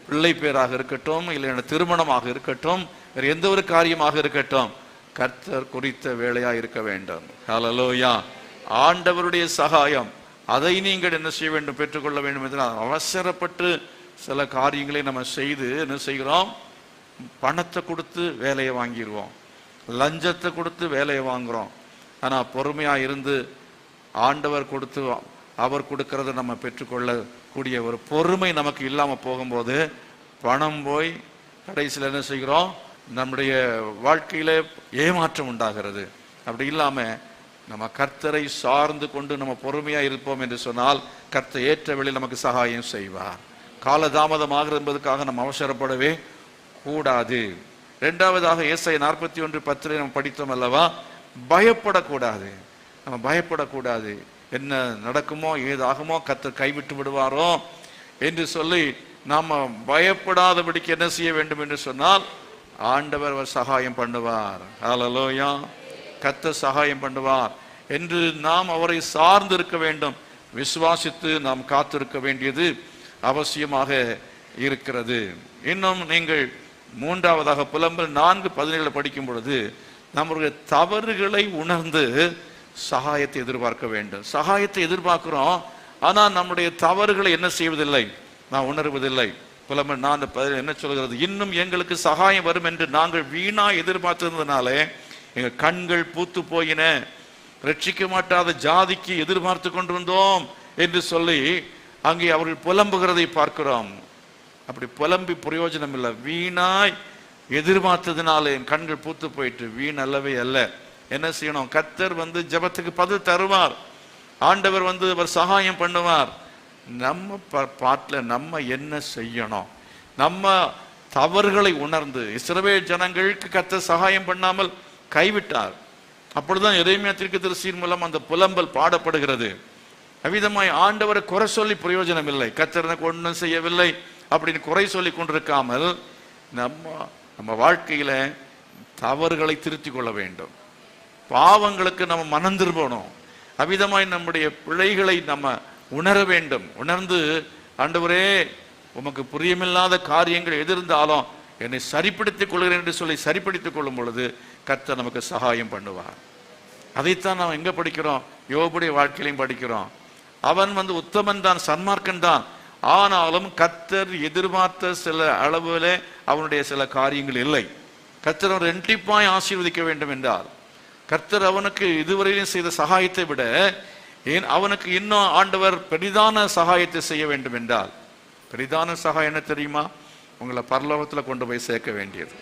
பிள்ளை பேராக இருக்கட்டும், இல்லை திருமணமாக இருக்கட்டும், வேறு எந்த ஒரு காரியமாக இருக்கட்டும், கர்த்தர் குறித்த வேலையா இருக்க வேண்டும். ஹல்லேலூயா. ஆண்டவருடைய சகாயம், அதை நீங்கள் என்ன செய்ய வேண்டும்? பெற்றுக்கொள்ள வேண்டும். என்றால் அவசரப்பட்டு சில காரியங்களை நம்ம செய்து என்ன செய்கிறோம்? பணத்தை கொடுத்து வேலையை வாங்கிடுவோம், லஞ்சத்தை கொடுத்து வேலையை வாங்குறோம். ஆனால் பொறுமையா இருந்து ஆண்டவர் கொடுத்து அவர் கொடுக்கறத நம்ம பெற்றுக்கொள்ளக்கூடிய ஒரு பொறுமை நமக்கு இல்லாமல் போகும்போது பணம் போய் கடைசியில் என்ன செய்கிறோம்? நம்முடைய வாழ்க்கையில ஏமாற்றம் உண்டாகிறது. அப்படி இல்லாம நம்ம கர்த்தரை சார்ந்து கொண்டு நம்ம பொறுமையா இருப்போம் என்று சொன்னால் கர்த்தர் ஏற்ற வேளையில் நமக்கு சகாயம் செய்வார். காலதாமதமாக என்பதற்காக நம்ம அவசரப்படவே கூடாது. இரண்டாவதாக ஏசாயா 41:10 நம்ம படித்தோம் அல்லவா, பயப்படக்கூடாது. நம்ம பயப்படக்கூடாது. என்ன நடக்குமோ ஏதாகுமோ, கர்த்தர் கைவிட்டு விடுவாரோ என்று சொல்லி நாம பயப்படாதபடிக்கு என்ன செய்ய வேண்டும் என்று சொன்னால் ஆண்டவர் சகாயம் பண்ணுவார். ஹல்லேலூயா. கர்த்தர் சகாயம் பண்ணுவார் என்று நாம் அவரை சார்ந்து இருக்க வேண்டும். விசுவாசித்து நாம் காத்திருக்க வேண்டியது அவசியமாக இருக்கிறது. இன்னும் நீங்கள் மூன்றாவதாக புலம்பல் 4:17 படிக்கும் பொழுது நம்முடைய தவறுகளை உணர்ந்து சகாயத்தை எதிர்பார்க்க வேண்டும். சகாயத்தை எதிர்பார்க்கிறோம், ஆனால் நம்முடைய தவறுகளை என்ன செய்வதில்லை? நான் உணர்வதில்லை. புலம்பல் 4:17 என்ன சொல்கிறது? இன்னும் எங்களுக்கு சகாயம் வரும் என்று நாங்கள் வீணா எதிர்பார்த்ததுனாலே எங்கள் கண்கள் பூத்து போயின. ரட்சிக்க மாட்டாத ஜாதிக்கு எதிர்பார்த்து கொண்டிருந்தோம் என்று சொல்லி அங்கே அவர்கள் புலம்புகிறதை பார்க்கிறோம். அப்படி புலம்பி பிரயோஜனம் இல்லை. வீணாய் எதிர்பார்த்ததுனால என் கண்கள் பூத்து போயிட்டு வீண் அல்லவே அல்ல. என்ன செய்யணும்? கர்த்தர் ஜெபத்துக்கு பதில் தருவார். ஆண்டவர் அவர் சகாயம் பண்ணுவார். நம்ம பாட்டில் நம்ம என்ன செய்யணும்? நம்ம தவறுகளை உணர்ந்து இஸ்ரவேல் ஜனங்களுக்கு கர்த்தர் சகாயம் பண்ணாமல் கைவிட்டார். அப்பொழுதுதான் எரேமியா தீர்க்கதரிசியின் மூலம் அந்த புலம்பல் பாடப்படுகிறது. அவ்விதமாய் ஆண்டவரை குறை சொல்லி பிரயோஜனம் இல்லை. கர்த்தர் எனக்கு ஒன்றும் செய்யவில்லை அப்படின்னு குறை சொல்லி கொண்டிருக்காமல் நம்ம வாழ்க்கையில தவறுகளை திருத்திக் கொள்ள வேண்டும். பாவங்களுக்கு நம்ம மனம் திரும்பணும். அவ்விதமாய் நம்முடைய பிழைகளை நம்ம உணர வேண்டும். உணர்ந்து ஆண்டவரே உமக்கு புரியமில்லாத காரியங்கள் எதிர்ந்தாலும் என்னை சரிப்படுத்திக் கொள்கிறேன் என்று சொல்லி சரிப்படுத்திக் கொள்ளும் பொழுது கர்த்தர் நமக்கு சகாயம் பண்ணுவார். அதைத்தான் நாம் எங்க படிக்கிறோம்? யோபுடைய வாழ்க்கையிலையும் படிக்கிறோம். அவன் உத்தமன் தான், சன்மார்க்கன் தான். ஆனாலும் கர்த்தர் எதிர்பார்த்த சில அளவில் அவனுடைய சில காரியங்கள் இல்லை. கர்த்தர் அவன் ரெண்டிப்பாய் ஆசீர்வதிக்க வேண்டும் என்றால், கர்த்தர் அவனுக்கு இதுவரையிலும் செய்த சகாயத்தை விட அவனுக்கு இன்னும் ஆண்டவர் பெரிதான சகாயத்தை செய்ய வேண்டும் என்றால், பெரிதான சகாயம் என்ன தெரியுமா? உங்களை பரலோகத்தில் கொண்டு போய் சேர்க்க வேண்டியது.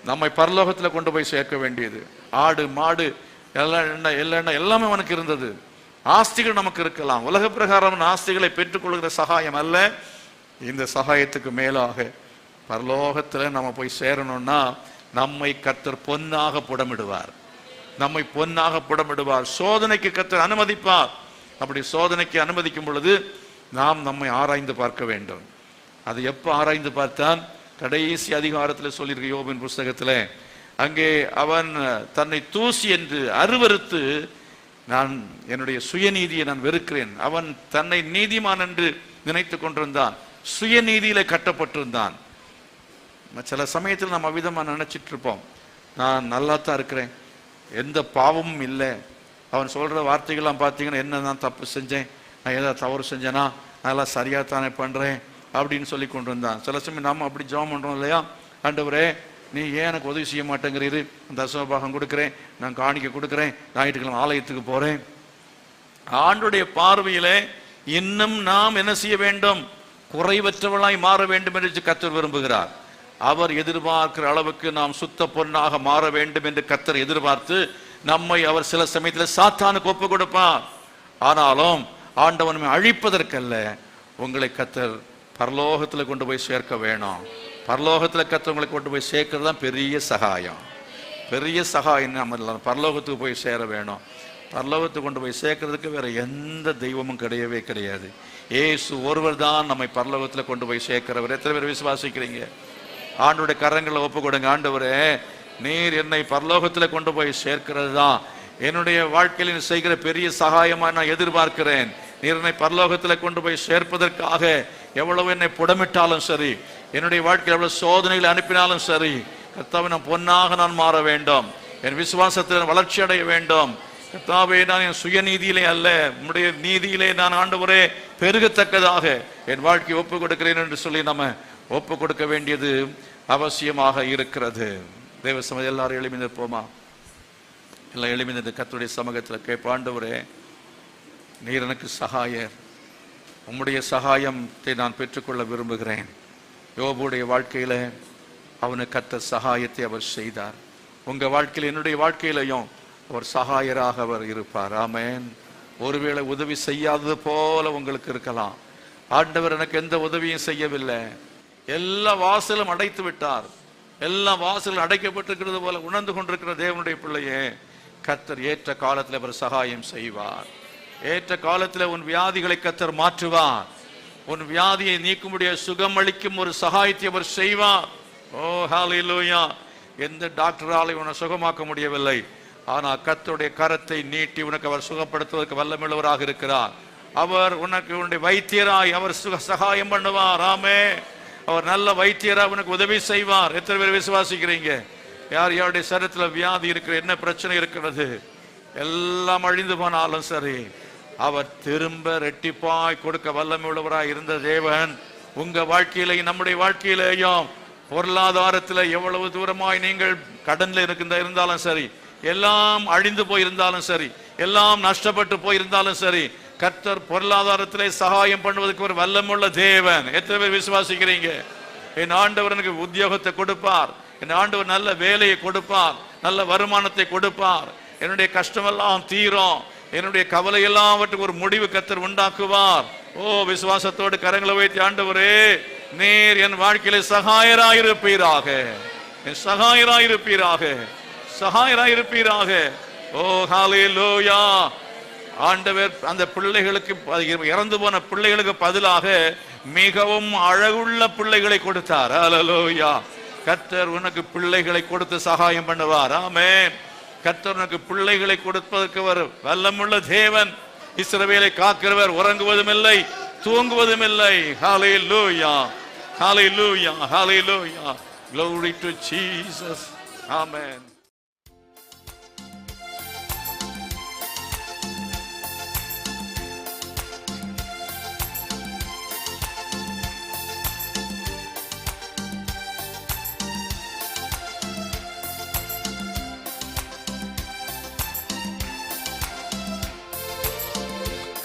நம்மை பரலோகத்தில் கொண்டு போய் சேர்க்க வேண்டியது. ஆடு மாடு எல்லாமே அவனுக்கு இருந்தது. ஆஸ்திகள் நமக்கு இருக்கலாம். உலக பிரகாரம் ஆஸ்திகளை பெற்றுக்கொள்கிற சகாயம் அல்ல. இந்த சகாயத்துக்கு மேலாக பரலோகத்தில் நம்ம போய் சேரணும்னா நம்மை கர்த்தர் பொன்னாக புடமிடுவார். நம்மை பொன்னாக புடமிடுவார். சோதனைக்கு கர்த்தர் அனுமதிப்பார். அப்படி சோதனைக்கு அனுமதிக்கும் பொழுது நாம் நம்மை ஆராய்ந்து பார்க்க வேண்டும். அது எப்போ ஆராய்ந்து பார்த்தான்? கடைசி அதிகாரத்தில் சொல்லியிருக்க யோபின் புஸ்தகத்தில், அங்கே அவன் தன்னை தூசி என்று அருவருத்து, நான் என்னுடைய சுயநீதியை நான் வெறுக்கிறேன். அவன் தன்னை நீதிமான் என்று நினைத்து கொண்டிருந்தான். சுயநீதியில கட்டப்பட்டிருந்தான். சில சமயத்தில் நம்ம அவ்விதமாக நினைச்சிட்டு இருப்போம், நான் நல்லா தான் இருக்கிறேன், எந்த பாவமும் இல்லை. அவன் சொல்ற வார்த்தைகள்லாம் பார்த்தீங்கன்னா, என்ன நான் தப்பு செஞ்சேன், நான் ஏதாவது தவறு செஞ்சேனா, அதெல்லாம் சரியா தானே பண்றேன் அப்படின்னு சொல்லி கொண்டு இருந்தான். சில சமயம் நாம அப்படி ஜெபம் பண்றோம் இல்லையா? ஆண்டவரே நீ ஏன் எனக்கு உதவி செய்ய மாட்டேங்கிறீரு? தசமபாகம் கொடுக்குறேன், நான் காணிக்க கொடுக்குறேன், ஞாயிற்றுக்கிழமை ஆலயத்துக்கு போறேன். ஆண்டுடைய பார்வையில இன்னும் நாம் என்ன செய்ய வேண்டும்? குறைவற்றவளாய் மாற வேண்டும் என்று கர்த்தர் விரும்புகிறார். அவர் எதிர்பார்க்கிற அளவுக்கு நாம் சுத்த பொன்னாக மாற வேண்டும் என்று கர்த்தர் எதிர்பார்த்து நம்மை அவர் சில சமயத்தில் சாத்தானுக்கு ஒப்பு கொடுப்பார். ஆனாலும் ஆண்டவன் அழிப்பதற்கல்ல, உங்களை கர்த்தர் பரலோகத்தில் கொண்டு போய் சேர்க்க வேணும். பரலோகத்தில் கர்த்தவங்களை கொண்டு போய் சேர்க்கிறது தான் பெரிய சகாயம். பெரிய சகாயம் நம்ம பரலோகத்துக்கு போய் சேர வேணும். பரலோகத்துக்கு கொண்டு போய் சேர்க்கறதுக்கு வேற எந்த தெய்வமும் கிடையவே கிடையாது. ஏசு ஒருவர் தான் நம்மை பரலோகத்தில் கொண்டு போய் சேர்க்கிறவர். எத்தனை பேர் விசுவாசிக்கிறீங்க? ஆண்டோடைய கரங்களை ஒப்பு கொடுங்க. ஆண்டவரே, நீர் என்னை பரலோகத்தில் கொண்டு போய் சேர்க்கிறது தான் என்னுடைய வாழ்க்கையில் செய்கிற பெரிய சகாயமா நான் எதிர்பார்க்கிறேன். நீர் என்னை பரலோகத்தில் கொண்டு போய் சேர்ப்பதற்காக எவ்வளவு என்னை புடமிட்டாலும் சரி, என்னுடைய வாழ்க்கையில் எவ்வளவு சோதனைகளை அனுப்பினாலும் சரி, கர்த்தாவே நான் பொன்னாக நான் மாற வேண்டும். என் விசுவாசத்தில் வளர்ச்சி அடைய வேண்டும். கர்த்தாவே, நான் என் சுயநீதியிலே அல்ல, உம்முடைய நீதியிலே நான் ஆண்டவரே பெருகத்தக்கதாக என் வாழ்க்கையை ஒப்பு கொடுக்கிறேன் என்று சொல்லி நம்ம ஒப்பு கொடுக்க வேண்டியது அவசியமாக இருக்கிறது. தேவ சமயம் எல்லாரும் எழுப்பி நிற்போமா? எல்லாம் எழுப்பி நின்று கர்த்தருடைய சமூகத்தில் கேட்போம். ஆண்டவரே, நீர் எனக்கு சகாயர், உம்முடைய சகாயத்தை நான் பெற்றுக்கொள்ள விரும்புகிறேன். யோபுடைய வாழ்க்கையில அவனுக்கு கர்த்தர் சகாயத்தை அவர் செய்தார். உங்க வாழ்க்கையில் என்னுடைய வாழ்க்கையிலையும் அவர் சகாயராக அவர் இருப்பார். ஆமென். ஒருவேளை உதவி செய்யாதது போல உங்களுக்கு இருக்கலாம். ஆண்டவர் எனக்கு எந்த உதவியும் செய்யவில்லை, எல்லா வாசலும் அடைத்து விட்டார், எல்லா வாசலும் அடைக்கப்பட்டிருக்கிறது போல உணர்ந்து கொண்டிருக்கிற தேவனுடைய பிள்ளையே, கர்த்தர் ஏற்ற காலத்தில் அவர் சகாயம் செய்வார். ஏற்ற காலத்தில் உன் வியாதிகளை கர்த்தர் மாற்றுவார். உன் வியாதியை நீக்கும்படிய சுகம் அளிக்கும் ஒரு சகாயத்தை அவர் செய்வார். ஓ ஹல்லேலூயா. எந்த டாக்டராலையும் உன்னை சுகமாக்க முடியவில்லை, ஆனால் கர்த்தருடைய கரத்தை நீட்டி உனக்கு அவர் சுகப்படுத்துவதற்கு வல்லமையுள்ளவராக இருக்கிறார். அவர் உனக்கு உன்னுடைய வைத்தியராய் அவர் சகாயம் பண்ணுவார். ஆமே, அவர் நல்ல வைத்தியராக உனக்கு உதவி செய்வார். எத்தனை பேர் விசுவாசிக்கிறீங்க? யார் யாருடைய சரீரத்தில் வியாதி இருக்கிற, என்ன பிரச்சனை இருக்கிறது, எல்லாம் அழிந்து போனாலும் சரி, அவர் திரும்ப ரெட்டிப்பாய் கொடுக்க வல்லமை உள்ளவராய் இருந்த தேவன் உங்க வாழ்க்கையிலையும் நம்முடைய வாழ்க்கையிலேயும், பொருளாதாரத்தில் எவ்வளவு தூரமாய் நீங்கள் கடன்ல இருந்தாலும் சரி, எல்லாம் அழிந்து போயிருந்தாலும் சரி, எல்லாம் நஷ்டப்பட்டு போயிருந்தாலும் சரி, கர்த்தர் பொருளாதாரத்திலே சகாயம் பண்ணுவதற்கு ஒரு வல்லமுள்ள தேவன். எத்தனை பேர் விசுவாசிக்கிறீங்க? என் ஆண்டவர் எனக்கு உத்தியோகத்தை கொடுப்பார், என் ஆண்டவர் நல்ல வேலையை கொடுப்பார், நல்ல வருமானத்தை கொடுப்பார், என்னுடைய கஷ்டமெல்லாம் தீரும், என்னுடைய கவலை எல்லாவற்றுக்கு ஒரு முடிவு கர்த்தர் உண்டாக்குவார். ஓ, விசுவாசத்தோடு கரங்களை வைத்து, ஆண்டவரே நீர் என் வாழ்க்கையில சகாயராயிருப்பீராக, என் சகாயராயிருப்பீராக, சகாயராயிருப்பீராக. ஓ ஹல்லேலூயா. ஆண்டவர் அந்த பிள்ளைகளுக்கு, இறந்து போன பிள்ளைகளுக்கு பதிலாக மிகவும் அழகுள்ள பிள்ளைகளை கொடுத்தார். ஹல்லேலூயா. கர்த்தர் உனக்கு பிள்ளைகளை கொடுத்து சகாயம் பண்ணுவார். ஆமென். கர்த்தர் உனக்கு பிள்ளைகளை கொடுப்பதற்கு ஒரு வல்லமுள்ள தேவன். இஸ்ரவேலை காக்கிறவர் உறங்குவதும் இல்லை, தூங்குவதும் இல்லை. ஹல்லேலூயா, ஹல்லேலூயா, ஹல்லேலூயா. Glory to Jesus. Amen.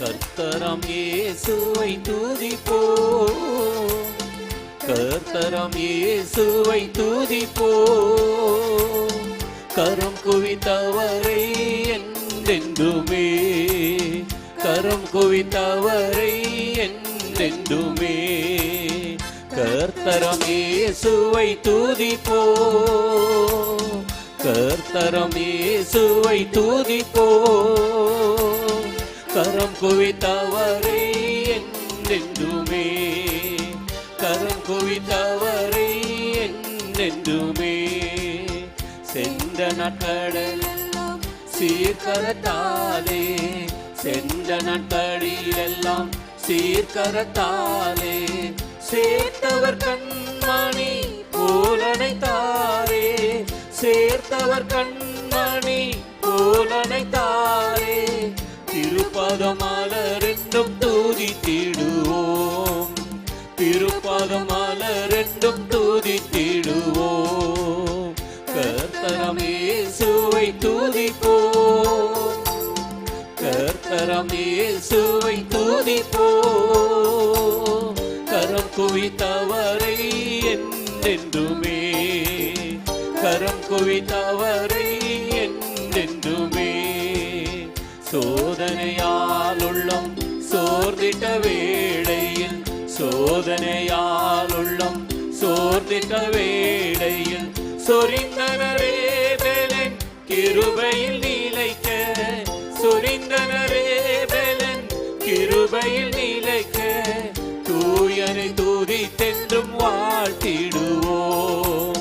கர்த்தராம் இயேசுவை துதிப்போம், கர்த்தராம் இயேசுவை துதிப்போம். கரம் குவித்தவரை என்றென்றுமே, கரம் குவித்தவரை என்றென்றுமே. கர்த்தராம் இயேசுவை துதிப்போம், கர்த்தராம் இயேசுவை துதிப்போம். கரம் குவித்தவரை என்றென்றுமே, கரம் குவித்தவரை என்றென்றுமே. சென்ற நாட்களெல்லாம் சீர்கரத்தாலே, சென்ற நாட்களிலெல்லாம் சீர்கரத்தாலே. சேர்த்தவர் கண்மணி போலனைத்தாரே, சேர்த்தவர் கண்மணி போலனைத்தாரே. திருப்பதமலரென்றும் துதித்திடுவோம், திருப்பதமலரென்றும் துதித்திடுவோம். கர்த்தராம் இயேசுவை துதிப்போம், கர்த்தராம் இயேசுவை துதிப்போம். கரம் குவித்தவரை என்றென்றுமே, கரம் குவித்தவரை என்றென்றுமே. சோதனையால் உள்ளம் சோர்ந்திட்ட வேளையில், சோதனையால் உள்ளம் சோர்ந்திட்ட வேளையில். சொரிந்தனரே பெலன் கிருபையில் நிலைக்க, சொரிந்தனரே பெலன் கிருபையில் நிலைக்க. தூயனை துதித்தென்றும் வாழ்த்திடுவோம்,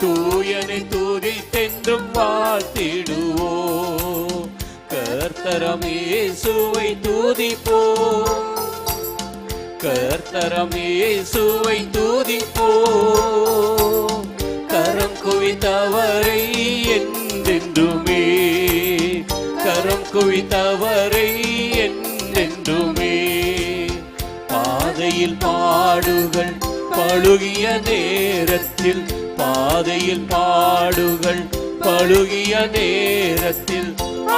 தூயனை துதித்தென்றும் வாழ்த்திடுவோம். கர்த்தராம் இயேசுவை துதிப்போம், கர்த்தராம் இயேசுவை துதிப்போம். கரம் குவித்தவரை என்றென்றுமே, கரம் குவித்தவரை என்றென்றுமே. பாதையில் பாடுகள் பழுகிய நேரத்தில், பாதையில் பாடுகள் பழுகிய நேரத்தில்.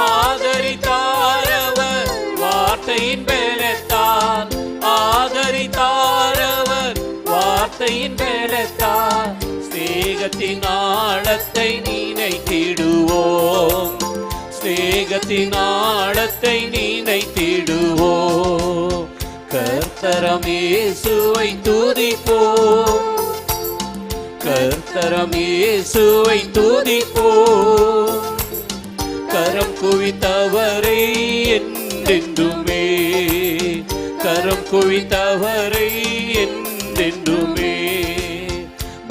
ஆதரித்தாரவர் வார்த்தையின் பலத்தால், ஆதரித்தாரவர் வார்த்தையின் பலத்தால். ஸ்நேகத்தின் ஆழத்தை நினைத்திடுவோம், ஸ்நேகத்தின் ஆழத்தை நினைத்திடுவோம். கர்த்தராம் இயேசுவை துதிப்போம், கர்த்தராம் இயேசுவை துதிப்போம். கரம் குவித்தவரை என்றென்றுமே, கரம் குவித்தவரை என்றென்றுமே.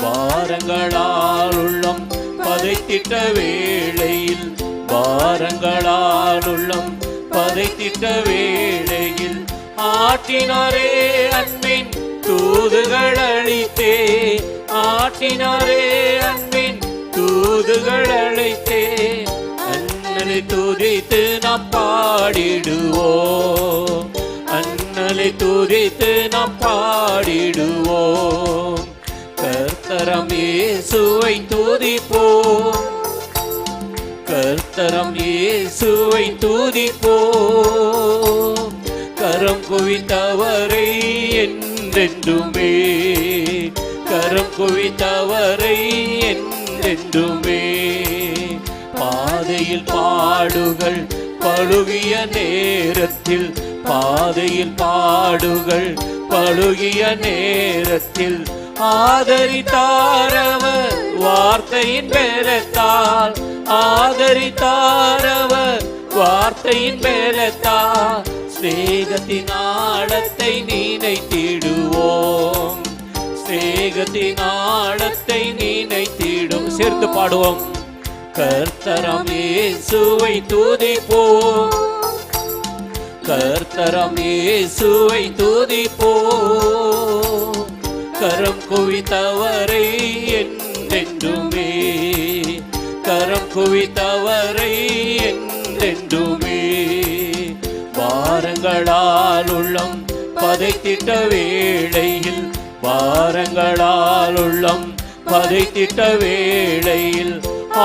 பாரங்களால் உள்ளம் பதைத்திட்ட வேளையில், பாரங்களால் உள்ளம் பதைத்திட்ட வேளையில். ஆற்றினாரே அன்பின் தூதுகள் அளித்தே, ஆற்றினாரே அன்பின் தூதுகள் அளித்தே. அண்ணலை துதித்து நாம் பாடிடுவோம், அண்ணலை துதித்து நாம் பாடிடுவோம். கர்த்தராம் இயேசுவை துதிப்போம், கர்த்தராம் கர்த்தரம் இயேசுவை துதிப்போம். கரம் குவித்தவரை என்றென்றுமே, கரம் குவித்தவரை என்றென்றுமே. பாதையில் பாடுகள் பழுகிய நேரத்தில், பாதையில் பாடுகள் பழுகிய நேரத்தில் ஆதரித்தாரவர் வார்த்தையின் பெறத்தால், ஆதரித்தாரவர் வார்த்தையின் பெறத்தால். ஸ்நேகத்தின் ஆழத்தை நினைத்திடுவோம், ஸ்நேகத்தின் ஆழத்தை நினைத்திடும். சேர்ந்து பாடுவோம். கர்த்தரம் இயேசுவை துதிப்போம், கர்த்தரம் இயேசுவை துதிப்போம். கரம் குவித்தவரை என்றென்றுமே, கரம் குவித்தவரை என்றென்றுமே. பாரங்களால் உள்ளம் பதைத்திட்ட வேளையில், பாரங்களால் உள்ளம் பதைத்திட்ட வேளையில்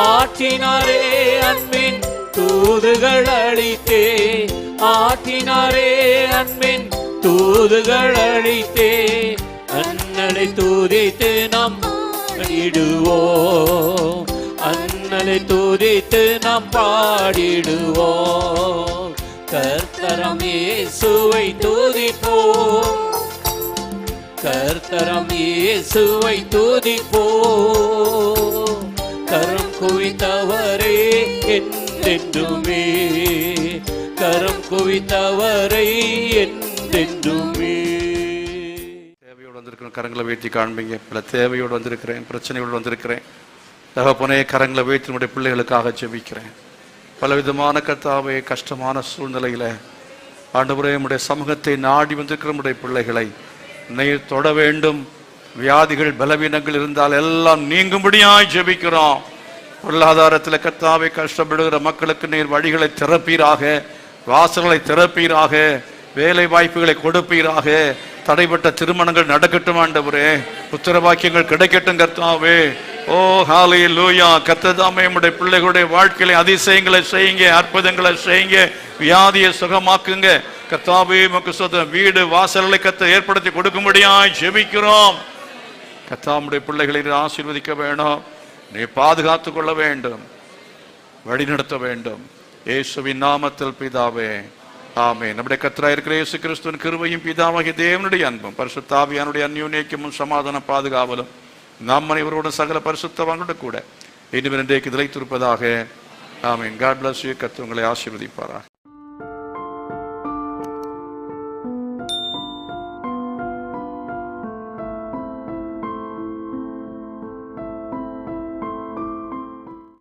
ஆற்றினாரே அன்பின் தூதுகள் அளித்தே, ஆற்றினாரே அன்பின் தூதுகள் அளித்தே. அண்ணலை துதித்து நாம் பாடிடுவோம், அண்ணலை துதித்து நாம் பாடிடுவோம். கர்த்தரம் இயேசுவை துதிப்போம், கர்த்தரம் இயேசுவை துதிப்போம். கரம் குவித்தவரே என்றென்றுமே, கரம் குவித்தவரை என்றென்றுமே. தேவையோடு வந்திருக்கிறேன், கரங்களை உயர்த்தி காண்பீங்க. பல தேவையோடு வந்திருக்கிறேன், பிரச்சனையோடு வந்திருக்கிறேன். தகப்பனே, கரங்களை உயர்த்தி நம்முடைய பிள்ளைகளுக்காக ஜெபிக்கிறேன். பலவிதமான கர்த்தாவே, கஷ்டமான சூழ்நிலையில ஆண்டவரே நம்முடைய சமூகத்தை நாடி வந்திருக்கிற நம்முடைய பிள்ளைகளை நீர் தொட வேண்டும். வியாதிகள் பலவீனங்கள் இருந்தால் எல்லாம் நீங்கும்படியாய் ஜெபிக்கிறோம். பொருளாதாரத்தில் கர்த்தாவே கஷ்டப்படுகிற மக்களுக்கு நீர் வழிகளை திறப்பீராக, வாசல்களை திறப்பீராக, வேலை வாய்ப்புகளை கொடுப்பீராக. தடைப்பட்ட திருமணங்கள் நடக்கட்டும் ஆண்டவரே, புத்திர வாக்கியங்கள் கிடைக்கட்டும் கர்த்தாவே. ஓ ஹல்லேலூயா. கர்த்ததாமே நம்முடைய பிள்ளைகளுடைய வாழ்க்கையில அதிசயங்களை செய்யுங்க, அற்புதங்களை செய்யுங்க, வியாதியை சுகமாக்குங்க கர்த்தாவே. உமக்கு சொந்த வீடு வாசல்களை கர்த்தர் ஏற்படுத்தி கொடுக்கும்படியாய் ஜெபிக்கிறோம். கர்த்தாவுடைய பிள்ளைகளை ஆசீர்வதிக்க வேணும், நீ பாதுகாத்துக் கொள்ள வேண்டும், வழிநடத்த வேண்டும். இயேசுவின் நாமத்தில் பிதாவே, ஆமென். நம்முடைய கர்த்தராய் இருக்கிற இயேசு கிறிஸ்துவின் கிருபையும் பிதாவாகிய தேவனுடைய அன்பும் பரிசுத்த ஆவியானுடைய அந்யோன்யமும் சமாதான பாதுகாவலும் நாம் அனைவரோடும் சகல பரிசுத்தவான்களோடு கூட இன்றும் இன்றைக்கு நிலைத்திருப்பதாக. ஆமென். God bless you. கர்த்தர் உங்களை ஆசீர்வதிப்பாராக.